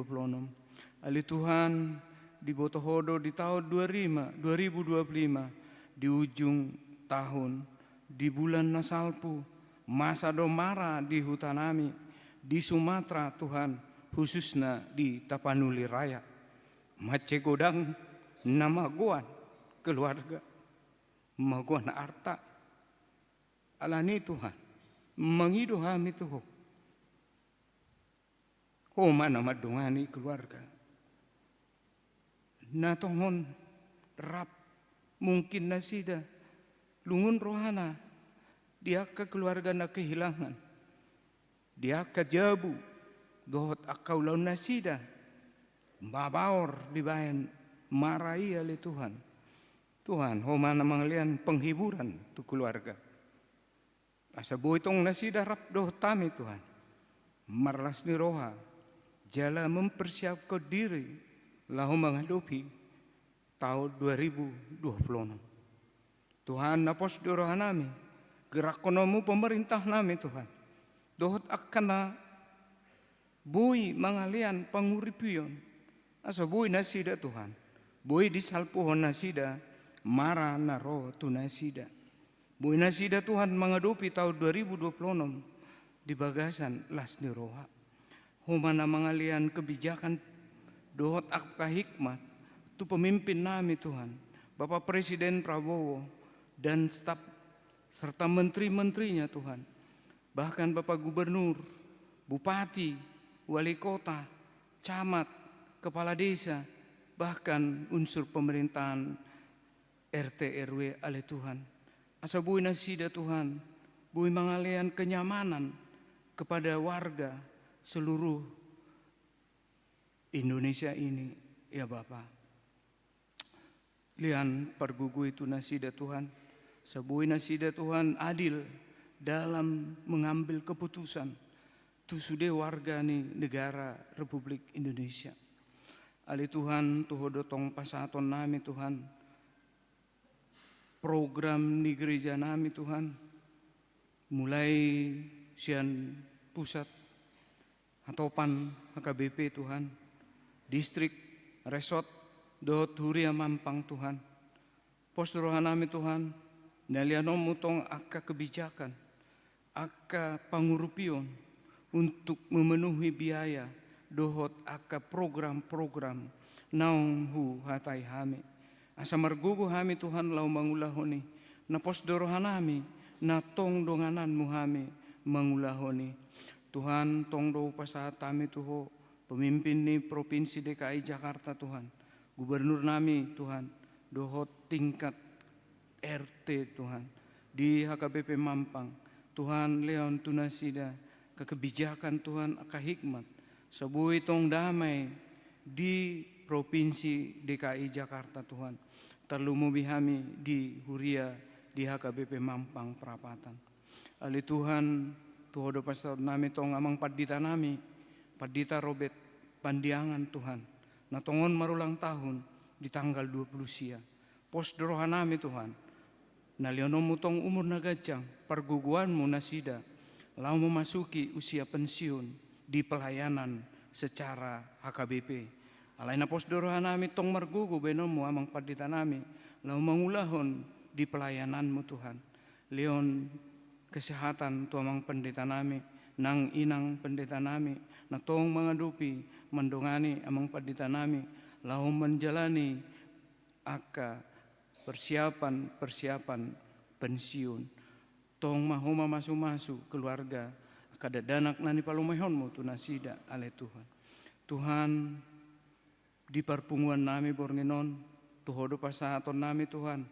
Ali Tuhan, di Botohodo di tahun 2025, di ujung tahun, di bulan Nasalpu, masa domara di hutanami, di Sumatera Tuhan, khususnya di Tapanuli Raya, Mace Godang, nama guan keluarga, maguan arta, alani Tuhan, mengidu hami Tuhan, homa nama dongani keluarga, natongon rap mungkin nasida, lungun rohana, dia ke keluarga na kehilangan, dia ke jabu, dohot akau laun nasida, babaor dibayan marai oleh Tuhan. Tuhan, homa na mangalian penghiburan tu keluarga. Asa boitong nasida rap dohot tami Tuhan, marlas ni roha, jala mempersiapkan diri, lahu menghadapi tahun 2026. Tuhan napos dorohan nami, gerak ekonomi pemerintah nami Tuhan, dohot akana bui mangalian panguripion, asa bui nasida Tuhan, bui disalpuhon nasida, mara naro tu nasida, bui nasida Tuhan menghadapi tahun 2026 di bagasan las ni roha, humana mangalian kebijakan dohot akka hikmat, tu pemimpin nami Tuhan, Bapak Presiden Prabowo dan staf serta menteri-menterinya Tuhan, bahkan Bapak Gubernur, Bupati, Wali Kota, Camat, Kepala Desa, bahkan unsur pemerintahan RT RW oleh Tuhan. Asa bui nasida Tuhan, bui mangalian kenyamanan kepada warga seluruh Indonesia ini, ya Bapak. Lian pergugu itu nasida Tuhan, sebuah nasida Tuhan adil dalam mengambil keputusan tu sudah warga ni negara Republik Indonesia. Ali Tuhan tuhodotong pasaton nami Tuhan, program di gereja nami Tuhan, mulai sian pusat atau pan HKBP Tuhan, distrik resort dohot Huria Mampang Tuhan, Pos rohanami Tuhan, nalianom tong akka kebijakan, akka pangurupion untuk memenuhi biaya dohot akka program-program naung hu hatai hami. Asa margugu hami Tuhan lau mangulahoni, na pos dorohanami, na tong donganan muhami mangulahoni. Tuhan tong do pasahat kami Tuhan, pemimpin ni Provinsi DKI Jakarta Tuhan, gubernur nami Tuhan, dohot tingkat RT Tuhan, di HKBP Mampang, Tuhan Leon Tunasida, kekebijakan Tuhan aka hikmat, sebuah tong damai di Provinsi DKI Jakarta Tuhan, terlumu bihami di Huria, di HKBP Mampang Perapatan. Ali Tuhan, Tuhan do pasal nami tong amang padita nami, padita Robert Pandiangan Tuhan, na tongon marulang tahun di tanggal 20 sia. Pos dorohanami Tuhan, nalionomu tong umur nagajang, perguguanmu nasida, lau memasuki usia pensiun di pelayanan secara HKBP. Alaina pos dorohanami tong margugu benomu amang padita nami, lau mangulahon di pelayananmu Tuhan. Leon kesehatan tuamang pendeta nami, nang inang pendeta nami, na tong mengadupi mendongani amang pendeta nami, lau menjalani aka persiapan pensiun. Tong mahoma masu keluarga, kada danak nani palumehonmu tunasida ale Tuhan. Tuhan di perpunguan nami bornginon, tuhodo pasahaton nami Tuhan.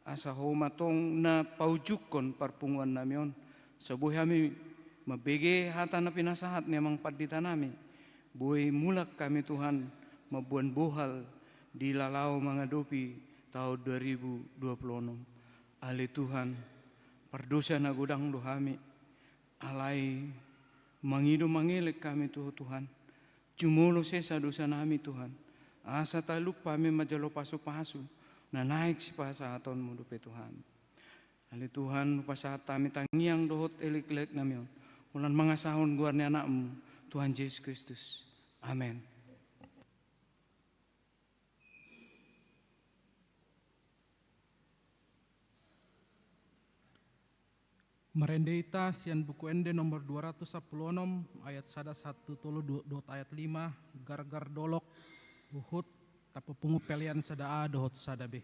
Asa homa tong na paujukon perpunguan namion, sebuah kami mabege hata na pinasahat ni amang padita nami. Buhay mulak kami Tuhan mabuan buhal di lalau mengadupi tahun 2026. Ali Tuhan, perdosa na gudang dohami, alai mangido mangilik kami Tuhan. Jumulo sesa dosa nami Tuhan. Asa talup kami majalo pasu-pasu, na naik si pasahaton mo dupe Tuhan. Ali Tuhan, pasahat kami tangiang dohot elik-elik namion. Ulan mga sahon guar ni anakmu, Tuhan Yesus Kristus. Amin. Merendeita sian buku ende nomor 216 ayat 1 tolo 2 ayat 5 gar-gar dolok uhut tapepungu pelian sada a dohot sada b.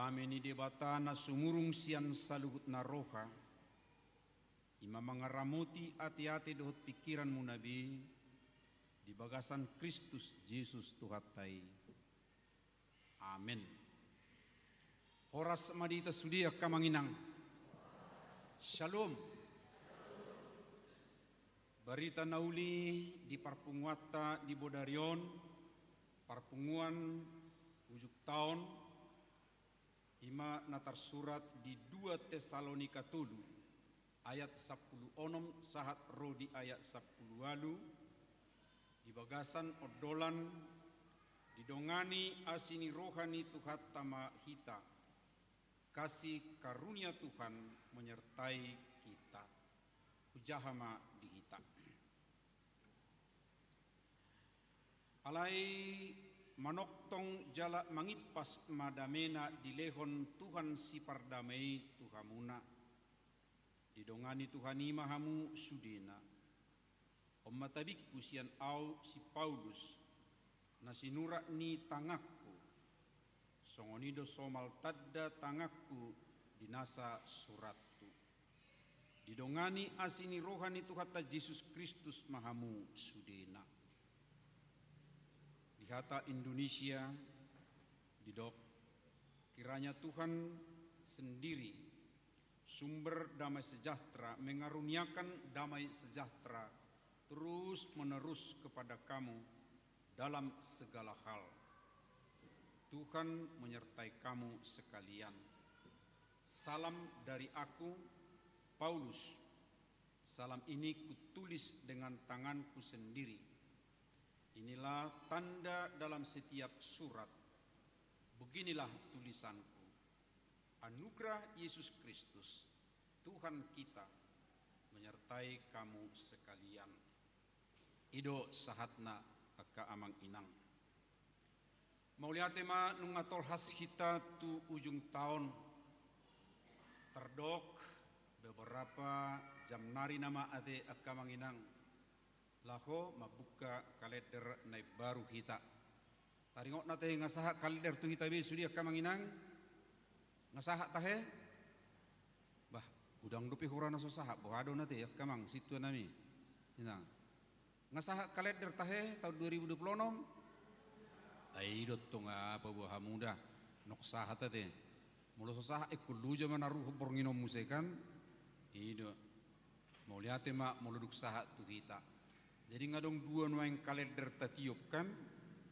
Kami ni debata na sumurung sian saluhut na roha, ima mangaramuti ati-ati dohot pikiranmu nabi, di bagasan Kristus Yesus Tuhatai. Amin. Horas madita sudia kamanginang. Shalom. Barita nauli di parpunguata di Bodarion, parpunguan ujuk tahun, ima natar surat di 2 Tesalonika tulu, ayat 10 onom sahat ro di ayat 10 walu, di bagasan odolan, didongani asini rohani Tuhan tama hita, kasih karunia Tuhan menyertai kita. Hujahama di hita. Alai manoktong jala mangipas madamena di lehon Tuhan si pardamai Tuhamuna. Didongani Tuhani mahamu sudena. Om matabik kusian au si Paulus. Nasinura ni tangakku. Songonido somal tadda tangakku dinasa suratu. Didongani asini rohani Tuhata Yesus Kristus mahamu sudena. Dihata Indonesia, didok, kiranya Tuhan sendiri sumber damai sejahtera mengaruniakan damai sejahtera terus menerus kepada kamu dalam segala hal. Tuhan menyertai kamu sekalian. Salam dari aku, Paulus. Salam ini kutulis dengan tanganku sendiri. Inilah tanda dalam setiap surat. Beginilah tulisanku. Anugerah Yesus Kristus, Tuhan kita, menyertai kamu sekalian. Ido sahatna aka amang inang. Mauliatema nungatol has kita tu ujung tahun. Terdok beberapa jam nari nama ade aka manginang. Laho mabuka kalender na baru kita. Taringok nate ngasaha kalender tu kita be sudia kamanginang. Ngasaha tahe? Bah, udang dupi hurana sosaha bohado nate ya kamang situ nami. Ina. Ngasaha kalender tahe tahun 2026. Ai dot tunga apa buah muda nok saha tate. Mulo sosaha ikulu jaman naruh borngino musekan. Ido. Mau lihat mak muluduk saha tu kita. Jadi ngadong dua nuang kalender tatiup kan,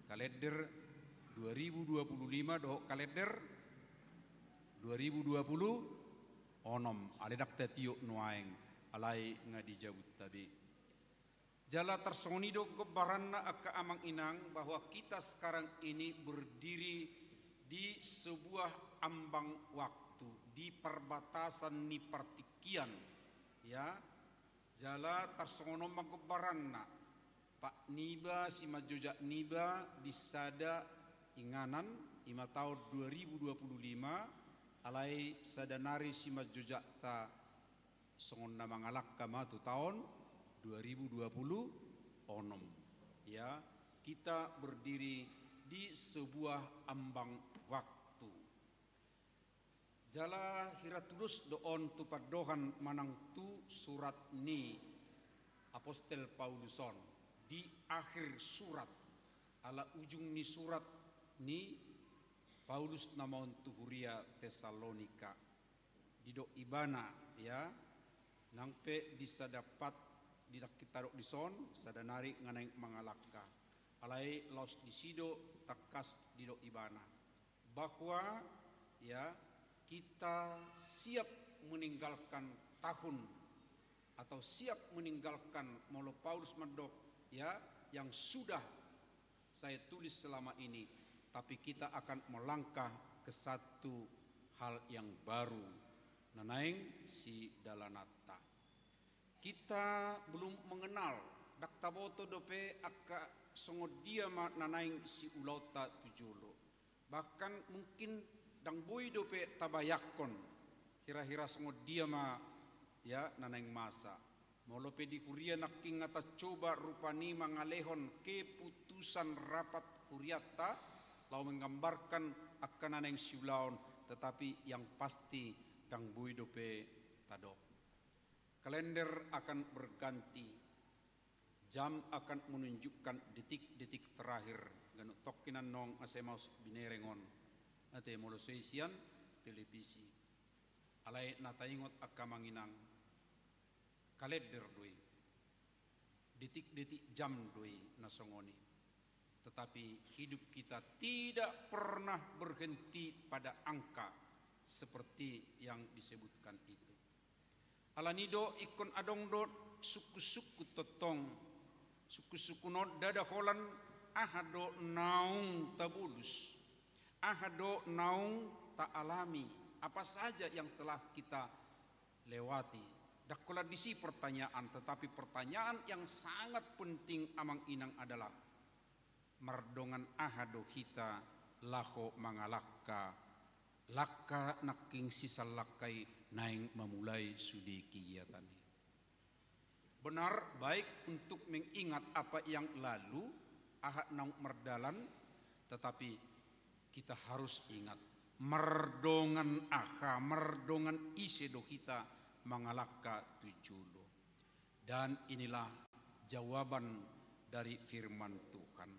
kalender 2025 doh kalender 2020 onom aledak tatiup nuang alai ngadijabut tabi. Jala tersonido kebaranna aka amang inang bahwa kita sekarang ini berdiri di sebuah ambang waktu di perbatasan ni partikian, ya. Jala tarsono magobaranna Pak Niba si majojak Niba disada inganan ima tahun 2025 alai sadanari si majojak ta songon nama ngalak kama tu tahun 2020 onom, ya. Kita berdiri di sebuah ambang waktu. Jala hiratulus doon tu padohan manang tu surat ni Apostel Pauluson di akhir surat ala ujung ni surat ni Paulus namaon tu huria Tesalonika dido ibana, ya, nangpe bisa dapat didak kitarok dison sadanari nganeng mangalaka alai laos disido takas dido ibana bahwa, ya, kita siap meninggalkan tahun atau siap meninggalkan molo Paulus medok, ya, yang sudah saya tulis selama ini, tapi kita akan melangkah ke satu hal yang baru, nanaing si dalanata. Kita belum mengenal daktaboto dope aka songodia ma nanaing si ulauta tujolo, bahkan mungkin dang boy dope tabayakon hira-hira sengod dia ma, ya, nanaing masa molope di kuria naking atas coba rupani mangalehon keputusan rapat kuriata lau menggambarkan akan nanaing siulaon tetapi yang pasti dang bui dope tadok. Kalender akan berganti, jam akan menunjukkan detik-detik terakhir ganuk tokkinan nong asemaus binerengon ate molosesian televisi alai nataingot akamanginang kalender doi detik-detik jam doi nasongoni. Tetapi hidup kita tidak pernah berhenti pada angka seperti yang disebutkan itu. Alanido ikon adongdo suku-suku totong, suku-suku no dada holan ahado naung tabulus, ahado naung tak alami. Apa saja yang telah kita lewati. Dakola disi pertanyaan, tetapi pertanyaan yang sangat penting amang inang adalah mardongan ahado hita laho mangalakka lakka naking sisalakai naing memulai sudi kiyatani. Benar baik untuk mengingat apa yang lalu ahad naung merdalan, tetapi kita harus ingat merdongan aha merdongan isedo kita mangalakka tujulo. Dan inilah jawaban dari firman Tuhan,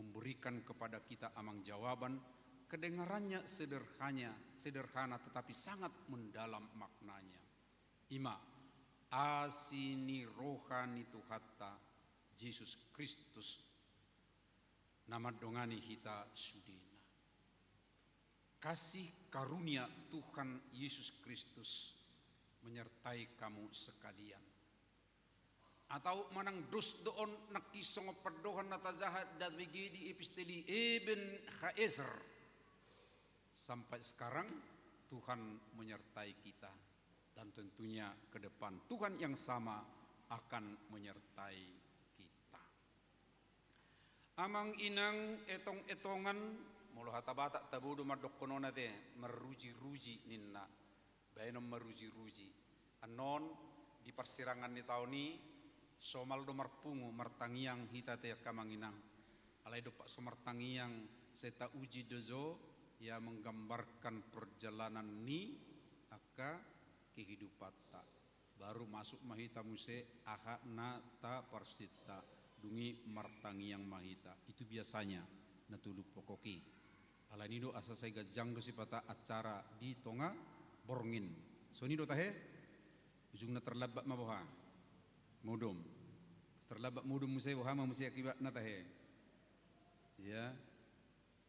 memberikan kepada kita amang jawaban, kedengarannya sederhana tetapi sangat mendalam maknanya. Ima asini rohani Tuhatta Yesus Kristus nama dongani hita sudina. Kasih karunia Tuhan Yesus Kristus menyertai kamu sekalian. Atau manang dus doon nakisong perdohan natazahat dan begini episteli Ibn Khaeser. Sampai sekarang Tuhan menyertai kita, dan tentunya ke depan Tuhan yang sama akan menyertai kita. Amang inang etong-etongan mulu hatabata tabudu madokkonona te meruji-ruji ninna. Baenom meruji-ruji. Anon di persirangan ni tahun ini somal do marpungu martangiang hita te kamanginang. Alai do pak somartangiang seta uji dozo ya menggambarkan perjalanan ni aka kehidupan ta. Baru masuk mahita muse aha na ta persita dungi martangiang mahita. Itu biasanya natulu pokoki. Alanido asa saya gajang do sipata acara di tonga borngin. So ni do tahe ujungna terlabat maboha. Mudum. Terlabat mudum musai boha ma musai akibat na tahe. Ya.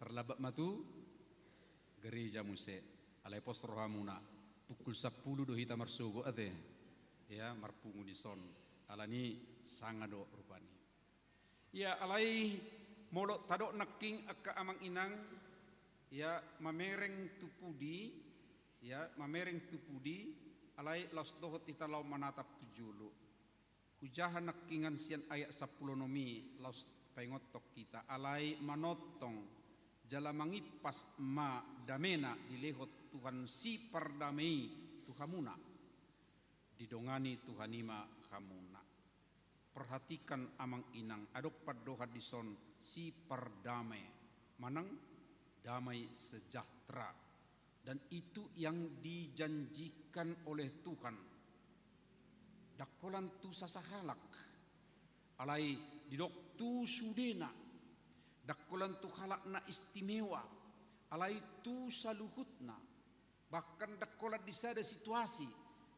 Terlabat matu gereja musai. Alai pos rohamuna. Pukul 10 do hita marsugo ate. Ya, marpungu di son. Alani sangado rupani. Ya, alai molok tadok naking akka amang inang ya mamereng tupudi ya mamereng tupudi alai laus dohot ita lau manatap tujulu hujahan nakingan sian ayat 10 nomi laus pengotok kita alai manotong jalamangi pas ma damena dilehot Tuhan si pardamei Tuhamuna didongani Tuhanima hamuna. Perhatikan amang inang adok padoha dison si pardamai manang damai sejahtera, dan itu yang dijanjikan oleh Tuhan. Dakolan tu sasahalak alai didok tu sudena dakolan tu halak na istimewa alai tu saluhutna, bahkan dakolan di sada situasi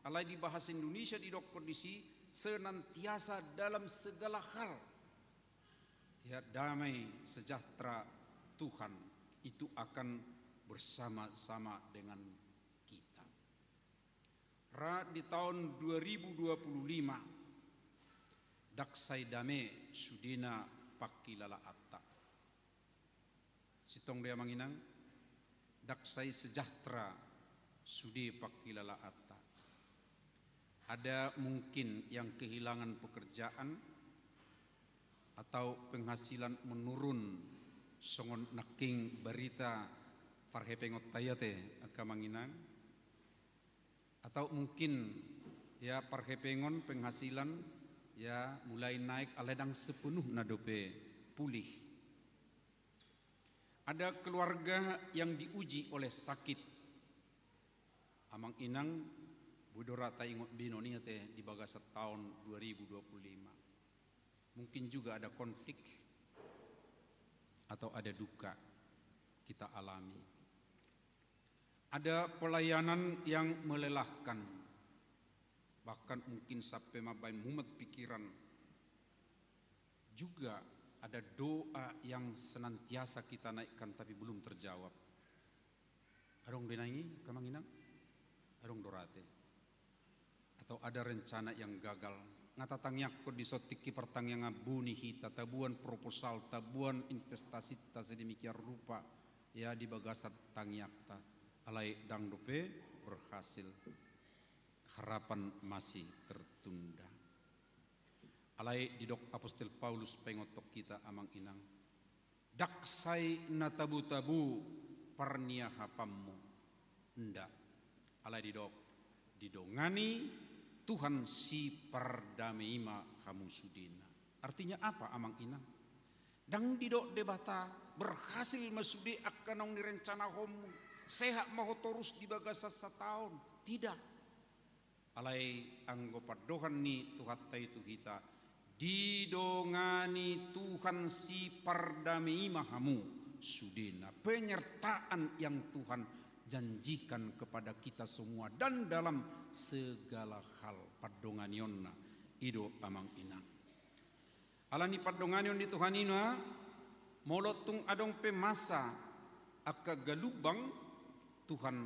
alai di bahasa Indonesia didok kondisi senantiasa dalam segala hal ya damai sejahtera Tuhan itu akan bersama-sama dengan kita. Ra di tahun 2025 daksai dame sudina pakilala atta. Sitong dia manginang daksai sejahtera sudi pakilala atta. Ada mungkin yang kehilangan pekerjaan atau penghasilan menurun. Songon naking berita farhepengot tayate akamanginang, atau mungkin ya parhepengon penghasilan ya mulai naik aledang sepenuh nadope pulih. Ada keluarga yang diuji oleh sakit. Amang inang budora ta ingot binonia teh di bagasa tahun 2025. Mungkin juga ada konflik atau ada duka kita alami. Ada pelayanan yang melelahkan, bahkan mungkin sampai mabai mumet pikiran. Juga ada doa yang senantiasa kita naikkan tapi belum terjawab. Adong denangi kamanginang, adong dorate. Atau ada rencana yang gagal. Ngatatangyak ko disotiki pertang yang ngabuni hita, tabuan proposal, tabuan investasi ta sedemikian rupa ya di bagasat tangyak ta. Alai dang dope berhasil, harapan masih tertunda. Alai didok Apostol Paulus pengotok kita amang inang, daksai na tabu-tabu parnia hapammu ndak. Alai didok didongani Tuhan si pardameima kamu sudina. Artinya apa amang inang? Dang didok debata berhasil masudi akan nirencana homu. Sehat maho terus di bagasa setahun. Tidak. Alai anggopat dohan ni Tuhan itu kita. Didongani Tuhan si pardamei mahamu sudena. Penyertaan yang Tuhan janjikan kepada kita semua. Dan dalam segala hal padonganionna ido amang inang. Alani padonganion di Tuhan ina. Molotung adong pemasa aka galubang Tuhan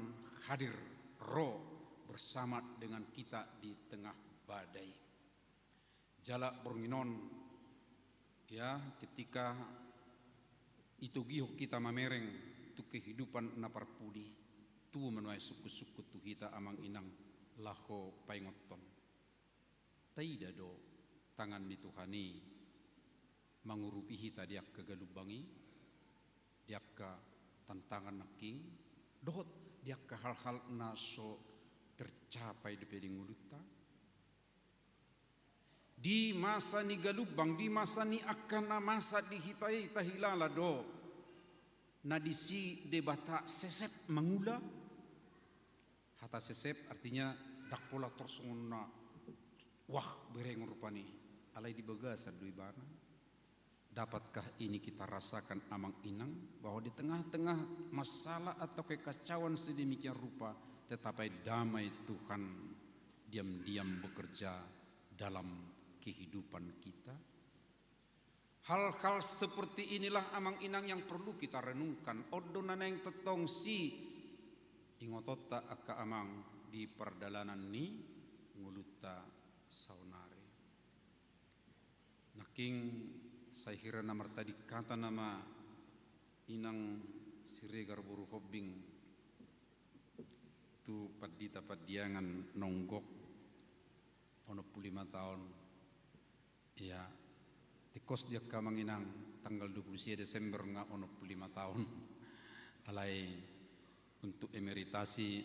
hadir roh bersama dengan kita di tengah badai. Jala bornginon ya ketika itu giho kita mamereng tu kehidupan naparpudi tu menuai suku-suku tu kita amang inang laho paingoton. Taida do tangan di Tuhani mangurupi hita diak kegalubangi diak ke tantangan naking dohot dia ke hal-hal naso tercapai di peding uluta. Di masa ni galubang, di masa ni akan masa di hitai tahilala do. Nadisi debata sesep mangula. Hata sesep artinya dak pola torsongna wah bereng rupani. Alai di bagasa dui bana. Dapatkah ini kita rasakan amang inang bahwa di tengah-tengah masalah atau kekacauan sedemikian rupa tetapi damai Tuhan diam-diam bekerja dalam kehidupan kita. Hal-hal seperti inilah amang inang yang perlu kita renungkan. Odonana yang tetong si ingotota aka amang di perdalanan ni nguluta saunari. Naking saya kira nama tadi kata nama inang siregar buru hobbing tu padita padiangan nonggok ono 5 tahun ya tikos dia kamang inang tanggal 20 Desember nga ono 5 tahun alai untuk emeritasi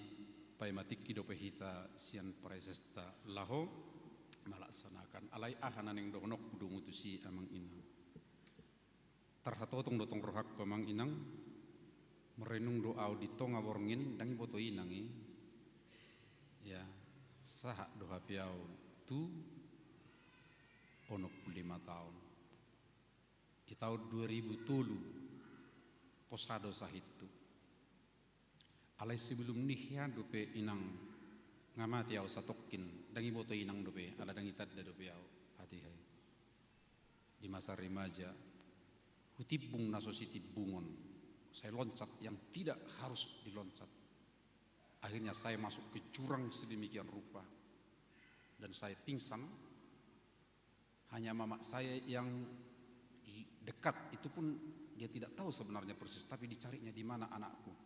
paimatik kido pehita sian presesta laho melaksanakan alai ahanan yang donok kudu mutusi amang inang. Terhatotong dotong rohak kamang inang merenung doa di tonga borngin dangi boto inangi ya sah doa piau tu onok 5 tahun di tahun 2007 posado sahitu alai sebelum nihya dope inang ngamati au satokin dangi boto inang dope ala dangi tadda dope au hati hai di masa remaja hutibung nasositi bungon. Saya loncat yang tidak harus diloncat. Akhirnya saya masuk ke jurang sedemikian rupa. Dan saya pingsan. Hanya mama saya yang dekat, itu pun dia tidak tahu sebenarnya persis. Tapi dicarinya di mana anakku.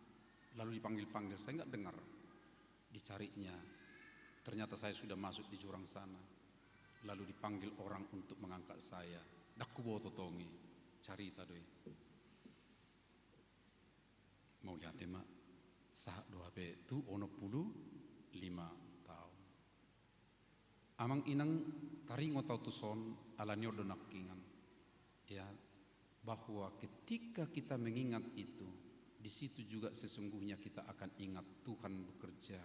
Lalu dipanggil-panggil, saya nggak dengar. Dicarinya. Ternyata saya sudah masuk di jurang sana. Lalu dipanggil orang untuk mengangkat saya. Dakku bawa totongi. Carita doi mau lihat tema sah doa pe tu ono 5 tahun amang inang taringo tau tuson alanyo donakingan ya bahwa ketika kita mengingat itu, di situ juga sesungguhnya kita akan ingat Tuhan bekerja,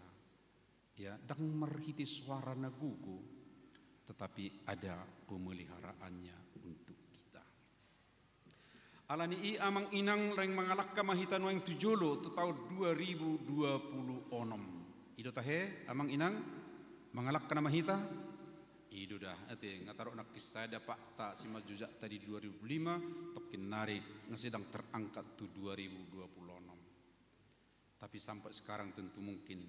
ya, dan merhiti suara nagugu, tetapi ada pemeliharaannya untuk kita. Alani i amang inang reng mangalak mahita noeng tujolo tu tahun 2026. Ido tahe amang inang mangalak kana mahita. Ido dah ate ngataro nak kisah dapat tak sima jujak tadi 2005 tokin nari ngasedang terangkat tu 2026. Tapi sampai sekarang tentu mungkin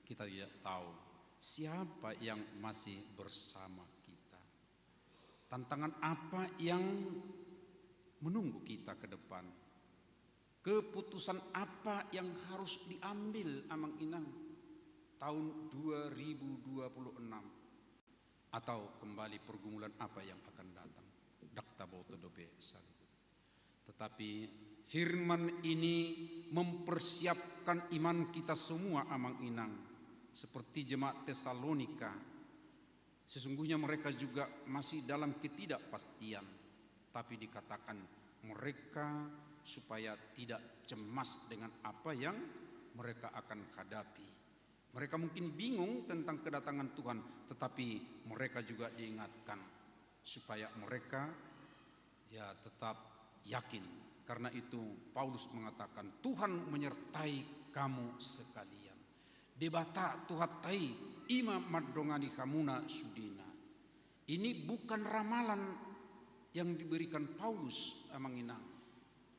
kita tidak tahu siapa yang masih bersama kita. Tantangan apa yang menunggu kita ke depan? Keputusan apa yang harus diambil amang inang tahun 2026? Atau kembali pergumulan apa yang akan datang? Dakta boto dobe salut. Tetapi firman ini mempersiapkan iman kita semua amang inang. Seperti jemaat Tesalonika, sesungguhnya mereka juga masih dalam ketidakpastian, tapi dikatakan mereka supaya tidak cemas dengan apa yang mereka akan hadapi. Mereka mungkin bingung tentang kedatangan Tuhan, tetapi mereka juga diingatkan supaya mereka ya tetap yakin. Karena itu Paulus mengatakan Tuhan menyertai kamu sekalian. Debata tuhatai ima madongani hamuna sudina. Ini bukan ramalan yang diberikan Paulus amang inang.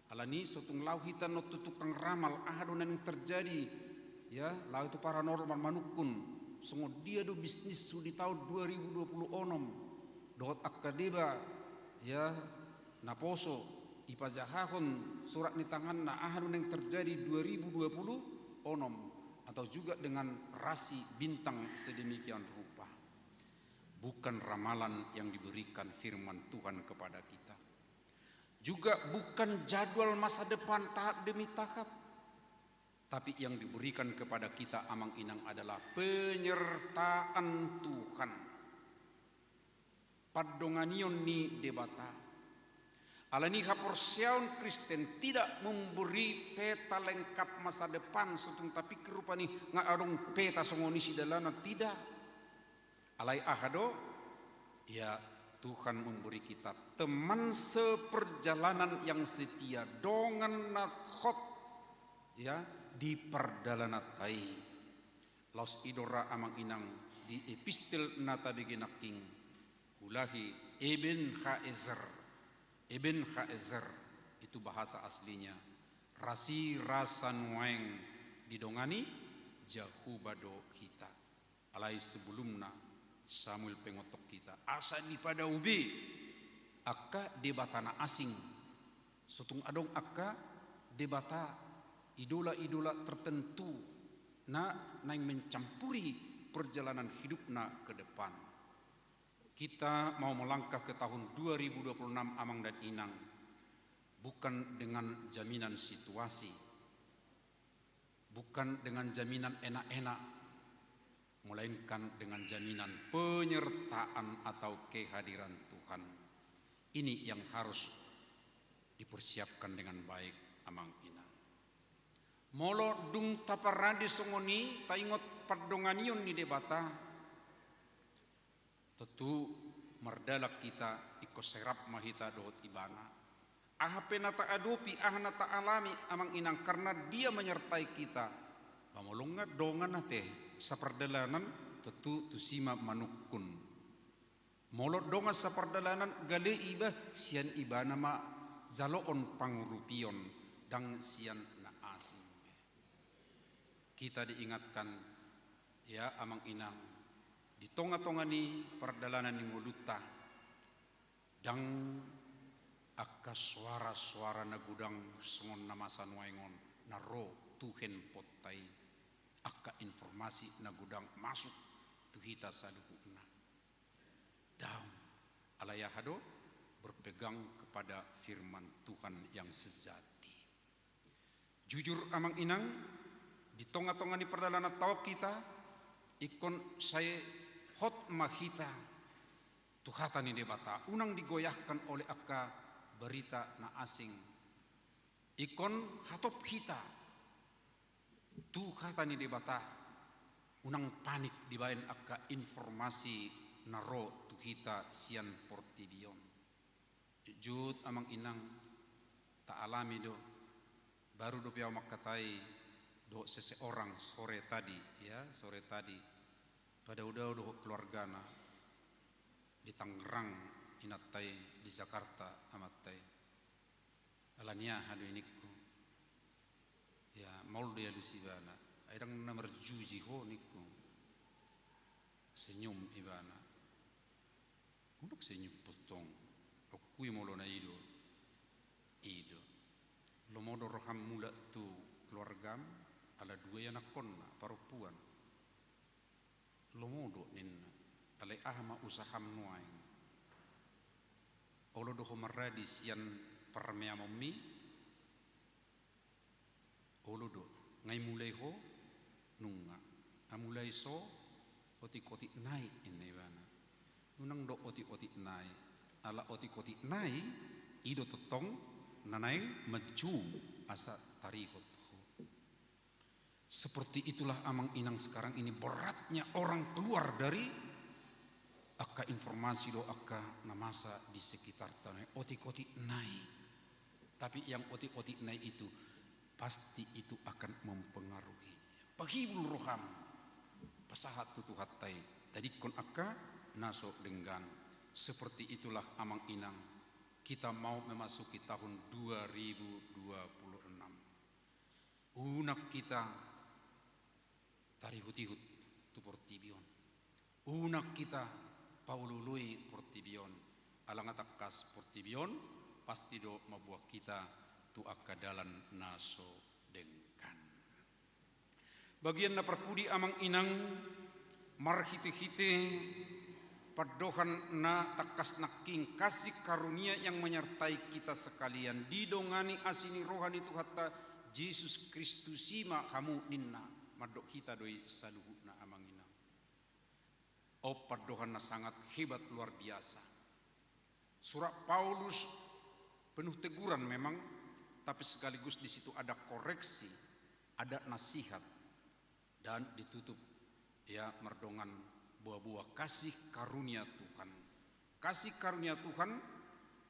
Alani sotung lauhitan no tukang ramal ahadonan yang terjadi, ya lau itu paranormal manukun. Songo dia do bisnis di tahun 2026. Dot akadeba ya naposo ipajahahon surat di tangan na ahadun yang terjadi 2020 onom, atau juga dengan rasi bintang sedemikian rupa. Bukan ramalan yang diberikan firman Tuhan kepada kita. Juga bukan jadwal masa depan tahap demi tahap. Tapi yang diberikan kepada kita amang inang adalah penyertaan Tuhan. Padonganion ni debata. Alani haporsiaun Kristen tidak memberi peta lengkap masa depan sutung tapi kerupani ngadong peta songoni sidalana tidak. Alai ahado ya Tuhan memberi kita teman seperjalanan yang setia dongan nakhot ya di perdalanatai. Laus idora amang inang di epistel nata begenaking ulahi Ibn Khaezer itu bahasa aslinya. Rasi rasa nueng didongani jahubado kita. Alai sebelumna Samuel pengotok kita. Asa di pada ubi. Akka debatana asing. Sotung adong akka debata idola-idola tertentu. Naing mencampuri perjalanan hidupna ke depan. Kita mau melangkah ke tahun 2026 amang dan inang, bukan dengan jaminan situasi, bukan dengan jaminan enak-enak, melainkan dengan jaminan penyertaan atau kehadiran Tuhan. Ini yang harus dipersiapkan dengan baik amang inang. Molo dung taparade songoni taingot padonganion ni debata. Tentu merdalak kita iko serap mahita dohot ibana. Ahape nata adopi ahana ta alami amang inang karena dia menyertai kita. Pamolonga dongan nate saperdalanan tentu tusima manukun. Molot donga saperdalanan gale iba sian ibana ma zaloon pangurupion dang sian na asing. Kita diingatkan ya amang inang di tonga-tonga ni perdalanan ni nguluta dang akka suara-suara nagudang songon namasan waingon naro tuhen potai akka informasi nagudang masuk tuhita sadukuna daun alayahado berpegang kepada firman Tuhan yang sejati. Jujur amang inang di tonga-tonga ni perdalanan tau kita ikon saya hot mahita tuhatan ini debata unang digoyahkan oleh akka berita na asing. Ikon hatop hita. Tu kata ni debata. Unang panik dibayan aka informasi naro tu hita sian portibion. Jud amang inang tak alami do. Baru do piau makatai do seseorang sore tadi pada udah do keluargana di Tangerang inatai di Jakarta amatai alania hadu inikku ya maul dia lusibana airang nomor juji ho nikku senyum ibana kudak senyum potong okui molo na ido lomodo roham mula tu keluargam ala dua anak konna perempuan lomodo ninna alai ahma usaham nuaing olo do homaradi sian parmea mommi olo do ngai mulai ho nunga amulai so oti-oti nai inne bana unang do oti-oti nai ala oti-oti nai ido totong nanaing maju asa tarihot. Seperti itulah amang inang sekarang ini beratnya orang keluar dari aka informasi do aka namasa di sekitar tanah oti-oti nai. Tapi yang oti-oti nai itu pasti itu akan mempengaruhi. Pahibul roham pasahat tutu hatai. Tadi kon aka naso dengan seperti itulah amang inang kita mau memasuki tahun 2026. Unak kita tarihut-ihut tu portibion. Unak kita paulului portibion. Alangatakas portibion pasti do mabuah kita tu akadalan naso dengkan. Bagian na perpudi amang inang marhite-hite padohan na takas naking kasih karunia yang menyertai kita sekalian didongani asini rohani Tuhata Yesus Kristus sima kamu ninna madok kita doi saluhu na amangina. Oh padohan na sangat hebat luar biasa. Surat Paulus penuh teguran memang, tapi sekaligus di situ ada koreksi, ada nasihat dan ditutup ya merdongan buah-buah kasih karunia Tuhan. Kasih karunia Tuhan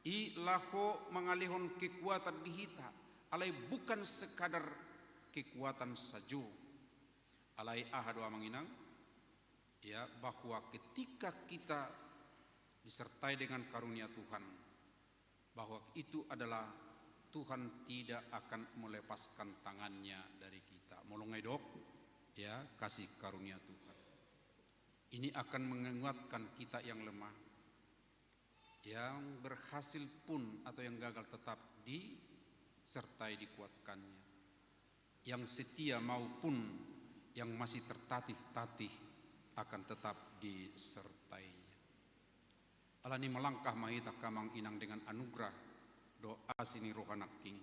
ilaho mengalihon kekuatan dihita. Alai bukan sekadar kekuatan saja. Alai ahadu amanginang ya bahwa ketika kita disertai dengan karunia Tuhan, bahwa itu adalah Tuhan tidak akan melepaskan tangannya dari kita. Molongai dok ya kasih karunia Tuhan. Ini akan menguatkan kita yang lemah, yang berhasil pun atau yang gagal tetap disertai dikuatkannya, yang setia maupun yang masih tertatih-tatih akan tetap disertainya. Alani melangkah mahita kamang inang dengan anugerah doa sini rohana king.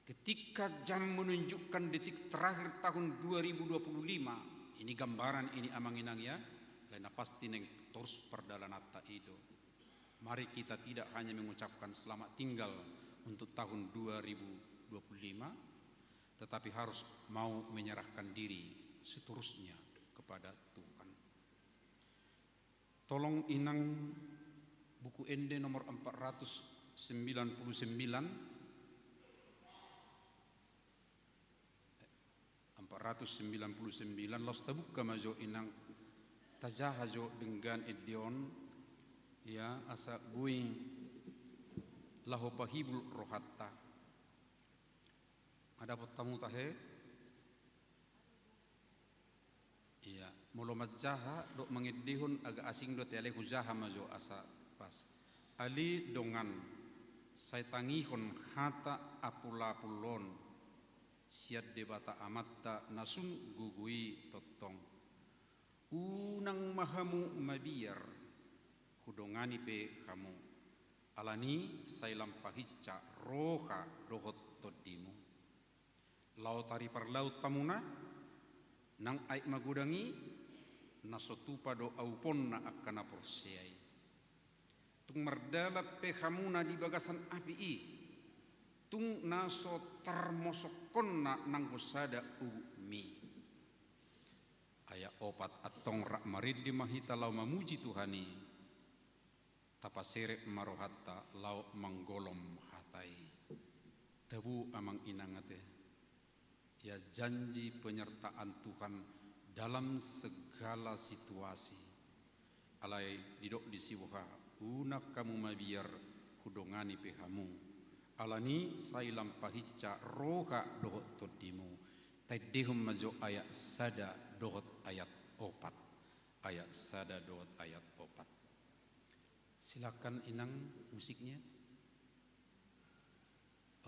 Ketika jam menunjukkan detik terakhir tahun 2025, ini gambaran ini amanginang ya, karena pasti neng terus perdalanata ido. Mari kita tidak hanya mengucapkan selamat tinggal untuk tahun 2025, tetapi harus mau menyerahkan diri seterusnya kepada Tuhan. Tolong inang buku ND nomor 499 los tabuk kamajo inang tajahajo dengan edion ya asa buing laho pahibul rohatta. Ada tamu tahe iya molo majaha dok mangedihun agak asing do tele hujaha majo asa pas ali dongan saya tangihon hata apula-pulon siat debata amatta nasun gugui totong unang mahamu mabiar hudongani pe kamu alani saya lampahica roha dohot todimu laut tari par laut tamuna nang aik magudangi nasotupa do auponna akana porsiai tung merdala pehamuna di bagasan api i, tung naso termosokonna nanggosada umi. Aya opat atong rak marid di mahita lau mamuji Tuhani, tapasere marohatta lau manggolom hatai. Tebu amang inangate, ya janji penyertaan Tuhan dalam segala situasi. Alai didok disiwha, unak kamu mabiar hudongani pehamu. Alani sailam pahica roha dohot todimu. Taidehum majo ayat sada dohot ayat opat. Ayat sada dohot ayat opat. Silakan inang musiknya.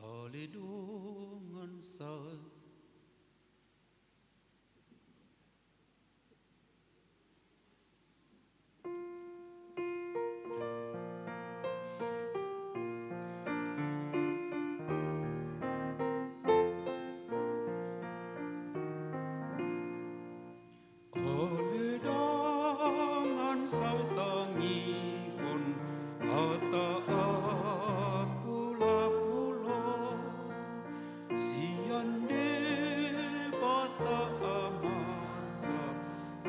Oleh dongan sa oleh dongan sa tangihon ata pula-pula siande bata amata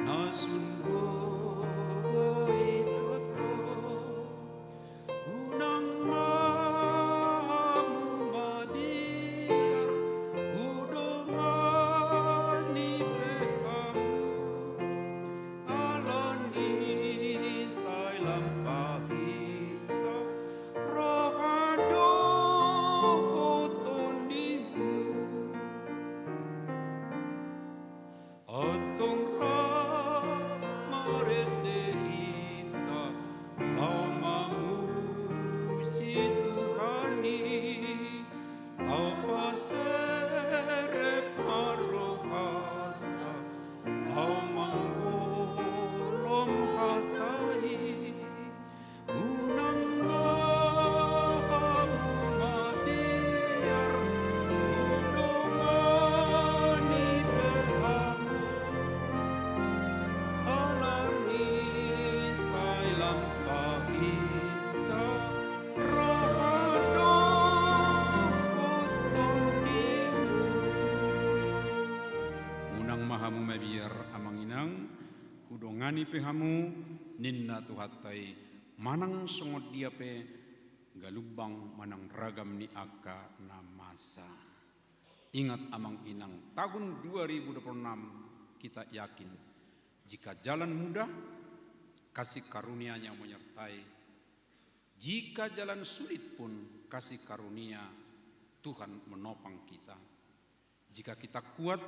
nasungo itoto unang mamu mabiar udongani pehamu alani sailam pahisa rohado otonimu atong marendehita lau mamuji Tuhani tau pasere marohata lau manggolom hatai unang mahamu mabiar udongani pehamu alani sailam pahica rohado otonimu. Unang mahamu mabiar amang inang hudongani pehamu ninna tuhatai manang songot dia pe galubang manang ragam ni aka namasa. Ingat amang inang tahun 2026 kita yakin jika jalan mudah kasih karunia-Nya menyertai, jika jalan sulit pun kasih karunia Tuhan menopang kita, jika kita kuat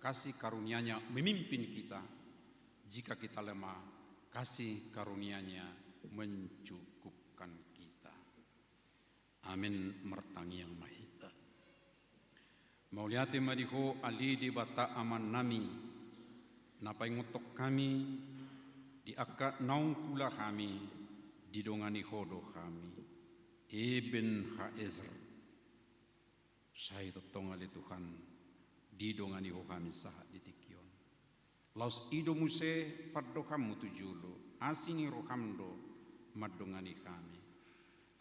kasih karunia-Nya memimpin kita, jika kita lemah kasih karunia-Nya mencukupkan kita. Amin mertangi yang mahita. Mauliate madiho ali di bata aman nami, napai ngotok kami di akak naung kula kami didongani hodo kami Ibn Haezer saya totong ali Tuhan didongani ho kami sahat ditikion laus ido muse paddohamu tujulo asini rohamdo madongani kami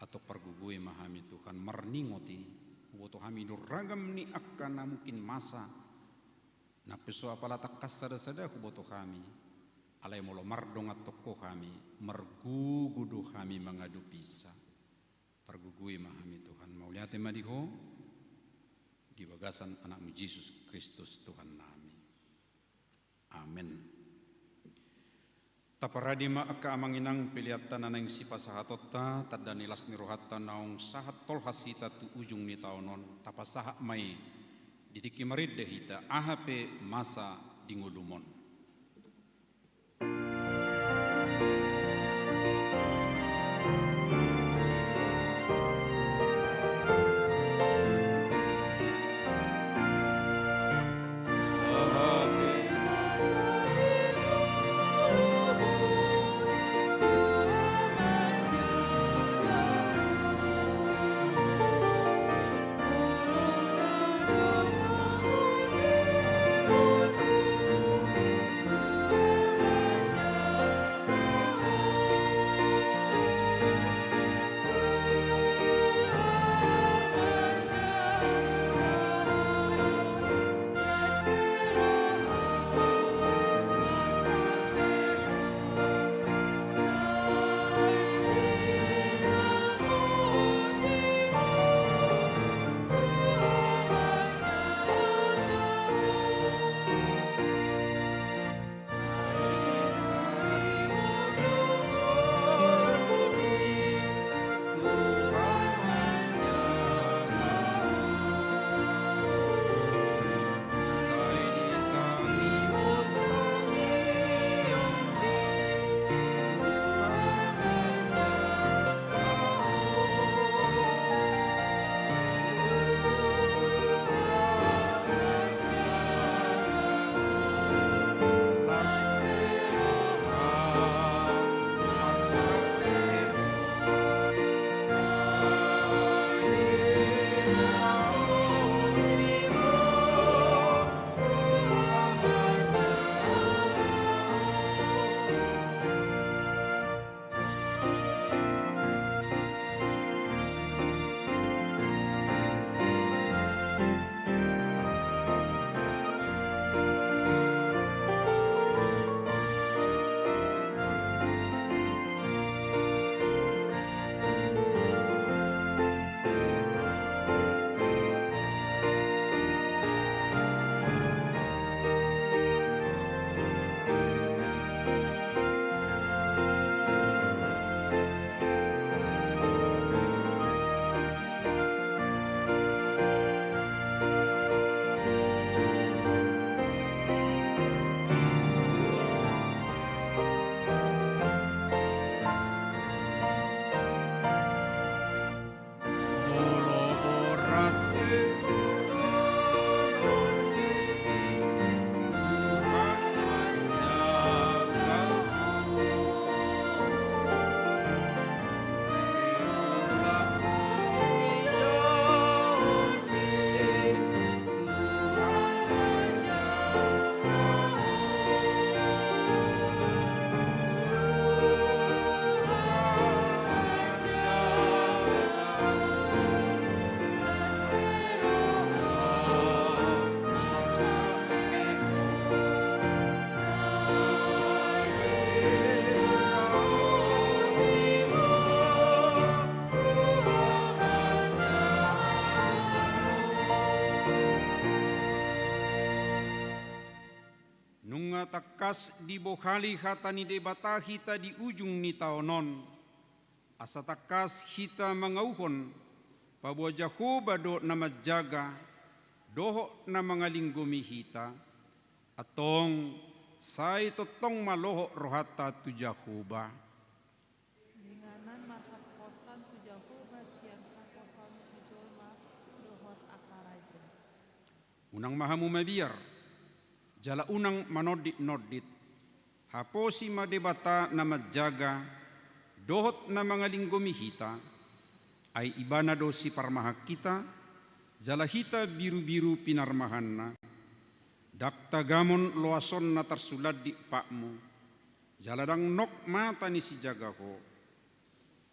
atau pergugui mahami Tuhan merningoti woto kami duragam ni akana mungkin masa na peso apala takas sada-sada huboto kami alai molo mardong atoko kami mergugudu kami mengadu pisa pergugui mahami Tuhan mauliate madiho di bagasan anakmu Yesus Kristus Tuhan nami. Amin. Taparadima aka amanginang piliatan nanang sipasahatota tadanilas ni rohatta naung sahat tol hasita tu ujung ni taonon tapasaha mai ditiki marid dehita ahape masa dingulumon. takas di bohali hatani debata hita di ujung ni taonon. Asa takas hita mangauhon pabuah Jahoba do nama jaga doho na mga linggomi hita atong say totong maloho rohata tu Jahoba. Linganan marhab kosan tu Jahoba sian kosan tu jolma dohot akaraja. Unang mahamu mabiar, jala unang manodit-nodit, haposi madebata na madjaga, dohot na mga linggomi hita, ay iba na do si parmahak kita, jala hita biru-biru pinarmahan na, dakta gamon loason na tersulad di pakmu, jala dang nok mata ni si jaga ho,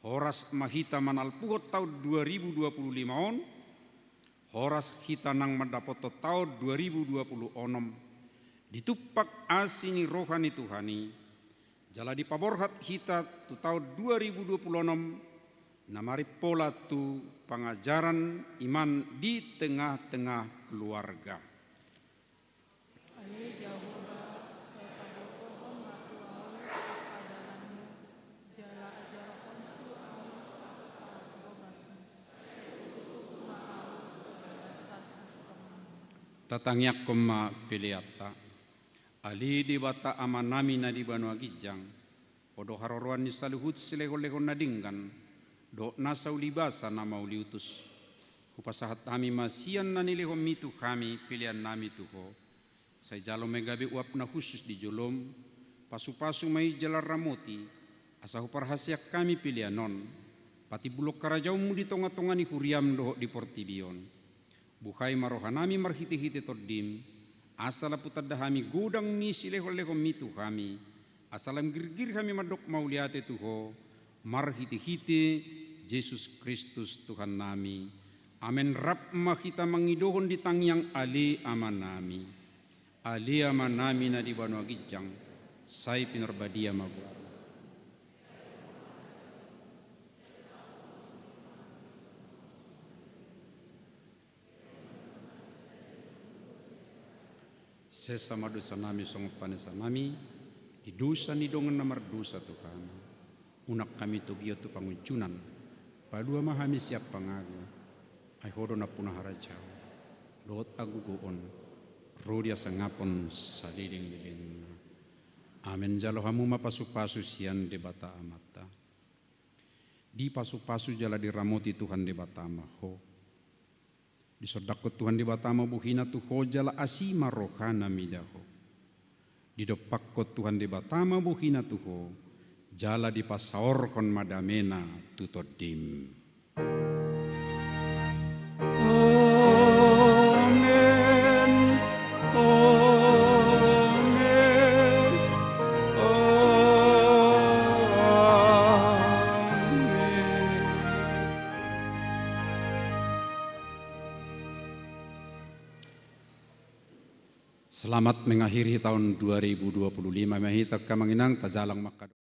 horas mahita manalpuhot tahun 2025 on, horas hita nang mendapat tahun 2026 ditupak asini rohani Tuhani jala di paborhat hita tu tahun 2026 namari pola tu pengajaran iman di tengah-tengah keluarga. Ale Jahoba saya pagokohon matu au akadalanmu jala ajarahon tu au akabobasmu saya tutup mau dasar astamu. Tatangyak koma piliata ali di bata amanami na di Banua Gijang podo haroroan ni saluhut silehon-lehon nadinggan do nasa ulibasa na mauliutus hupasahat kami masian na nilehon mitu kami pilihan nami tuho say jalo megabe uap na khusus di jolom pasu-pasu may jalar ramoti asa huparhasyak kami pilihanon pati bulok karajaumu di tonga-tonga ni huriam doho di portibion buhay marohanami marhiti-hiti tordim asala putadahami gudang ni silehon-lehon mitu kami asalam girgir kami madok mauliate tuho marhiti-hiti Yesus Kristus Tuhan nami. Amen. Rap makita mangidohon di tangyang ali amanami. Ali amanami na di Banua Gijang. Say pinarbadia mabuar. Sesama dosa nami song panesa nami. Di dosa ni dongan namar dosa Tuhan. Unak kami tugio tu panguncunan. Padua mahami siap pangagu. Ay hodo na punah harajau. Dot aguguon. Rodia sangapon sa liling-liling. Amen. Jalo hamu mapasu-pasu sian debata amata. Di pasu-pasu jala diramoti Tuhan debata amaho. Di sodakot Tuhan debata buhina tuho jala asima rohana midaho. Di dopakot Tuhan debata buhina tuho. Jala di pasaorkon madamena tutodim. Amen. Amen. Amen. Selamat mengakhiri tahun 2025 mahita kamanginang tazalang makado.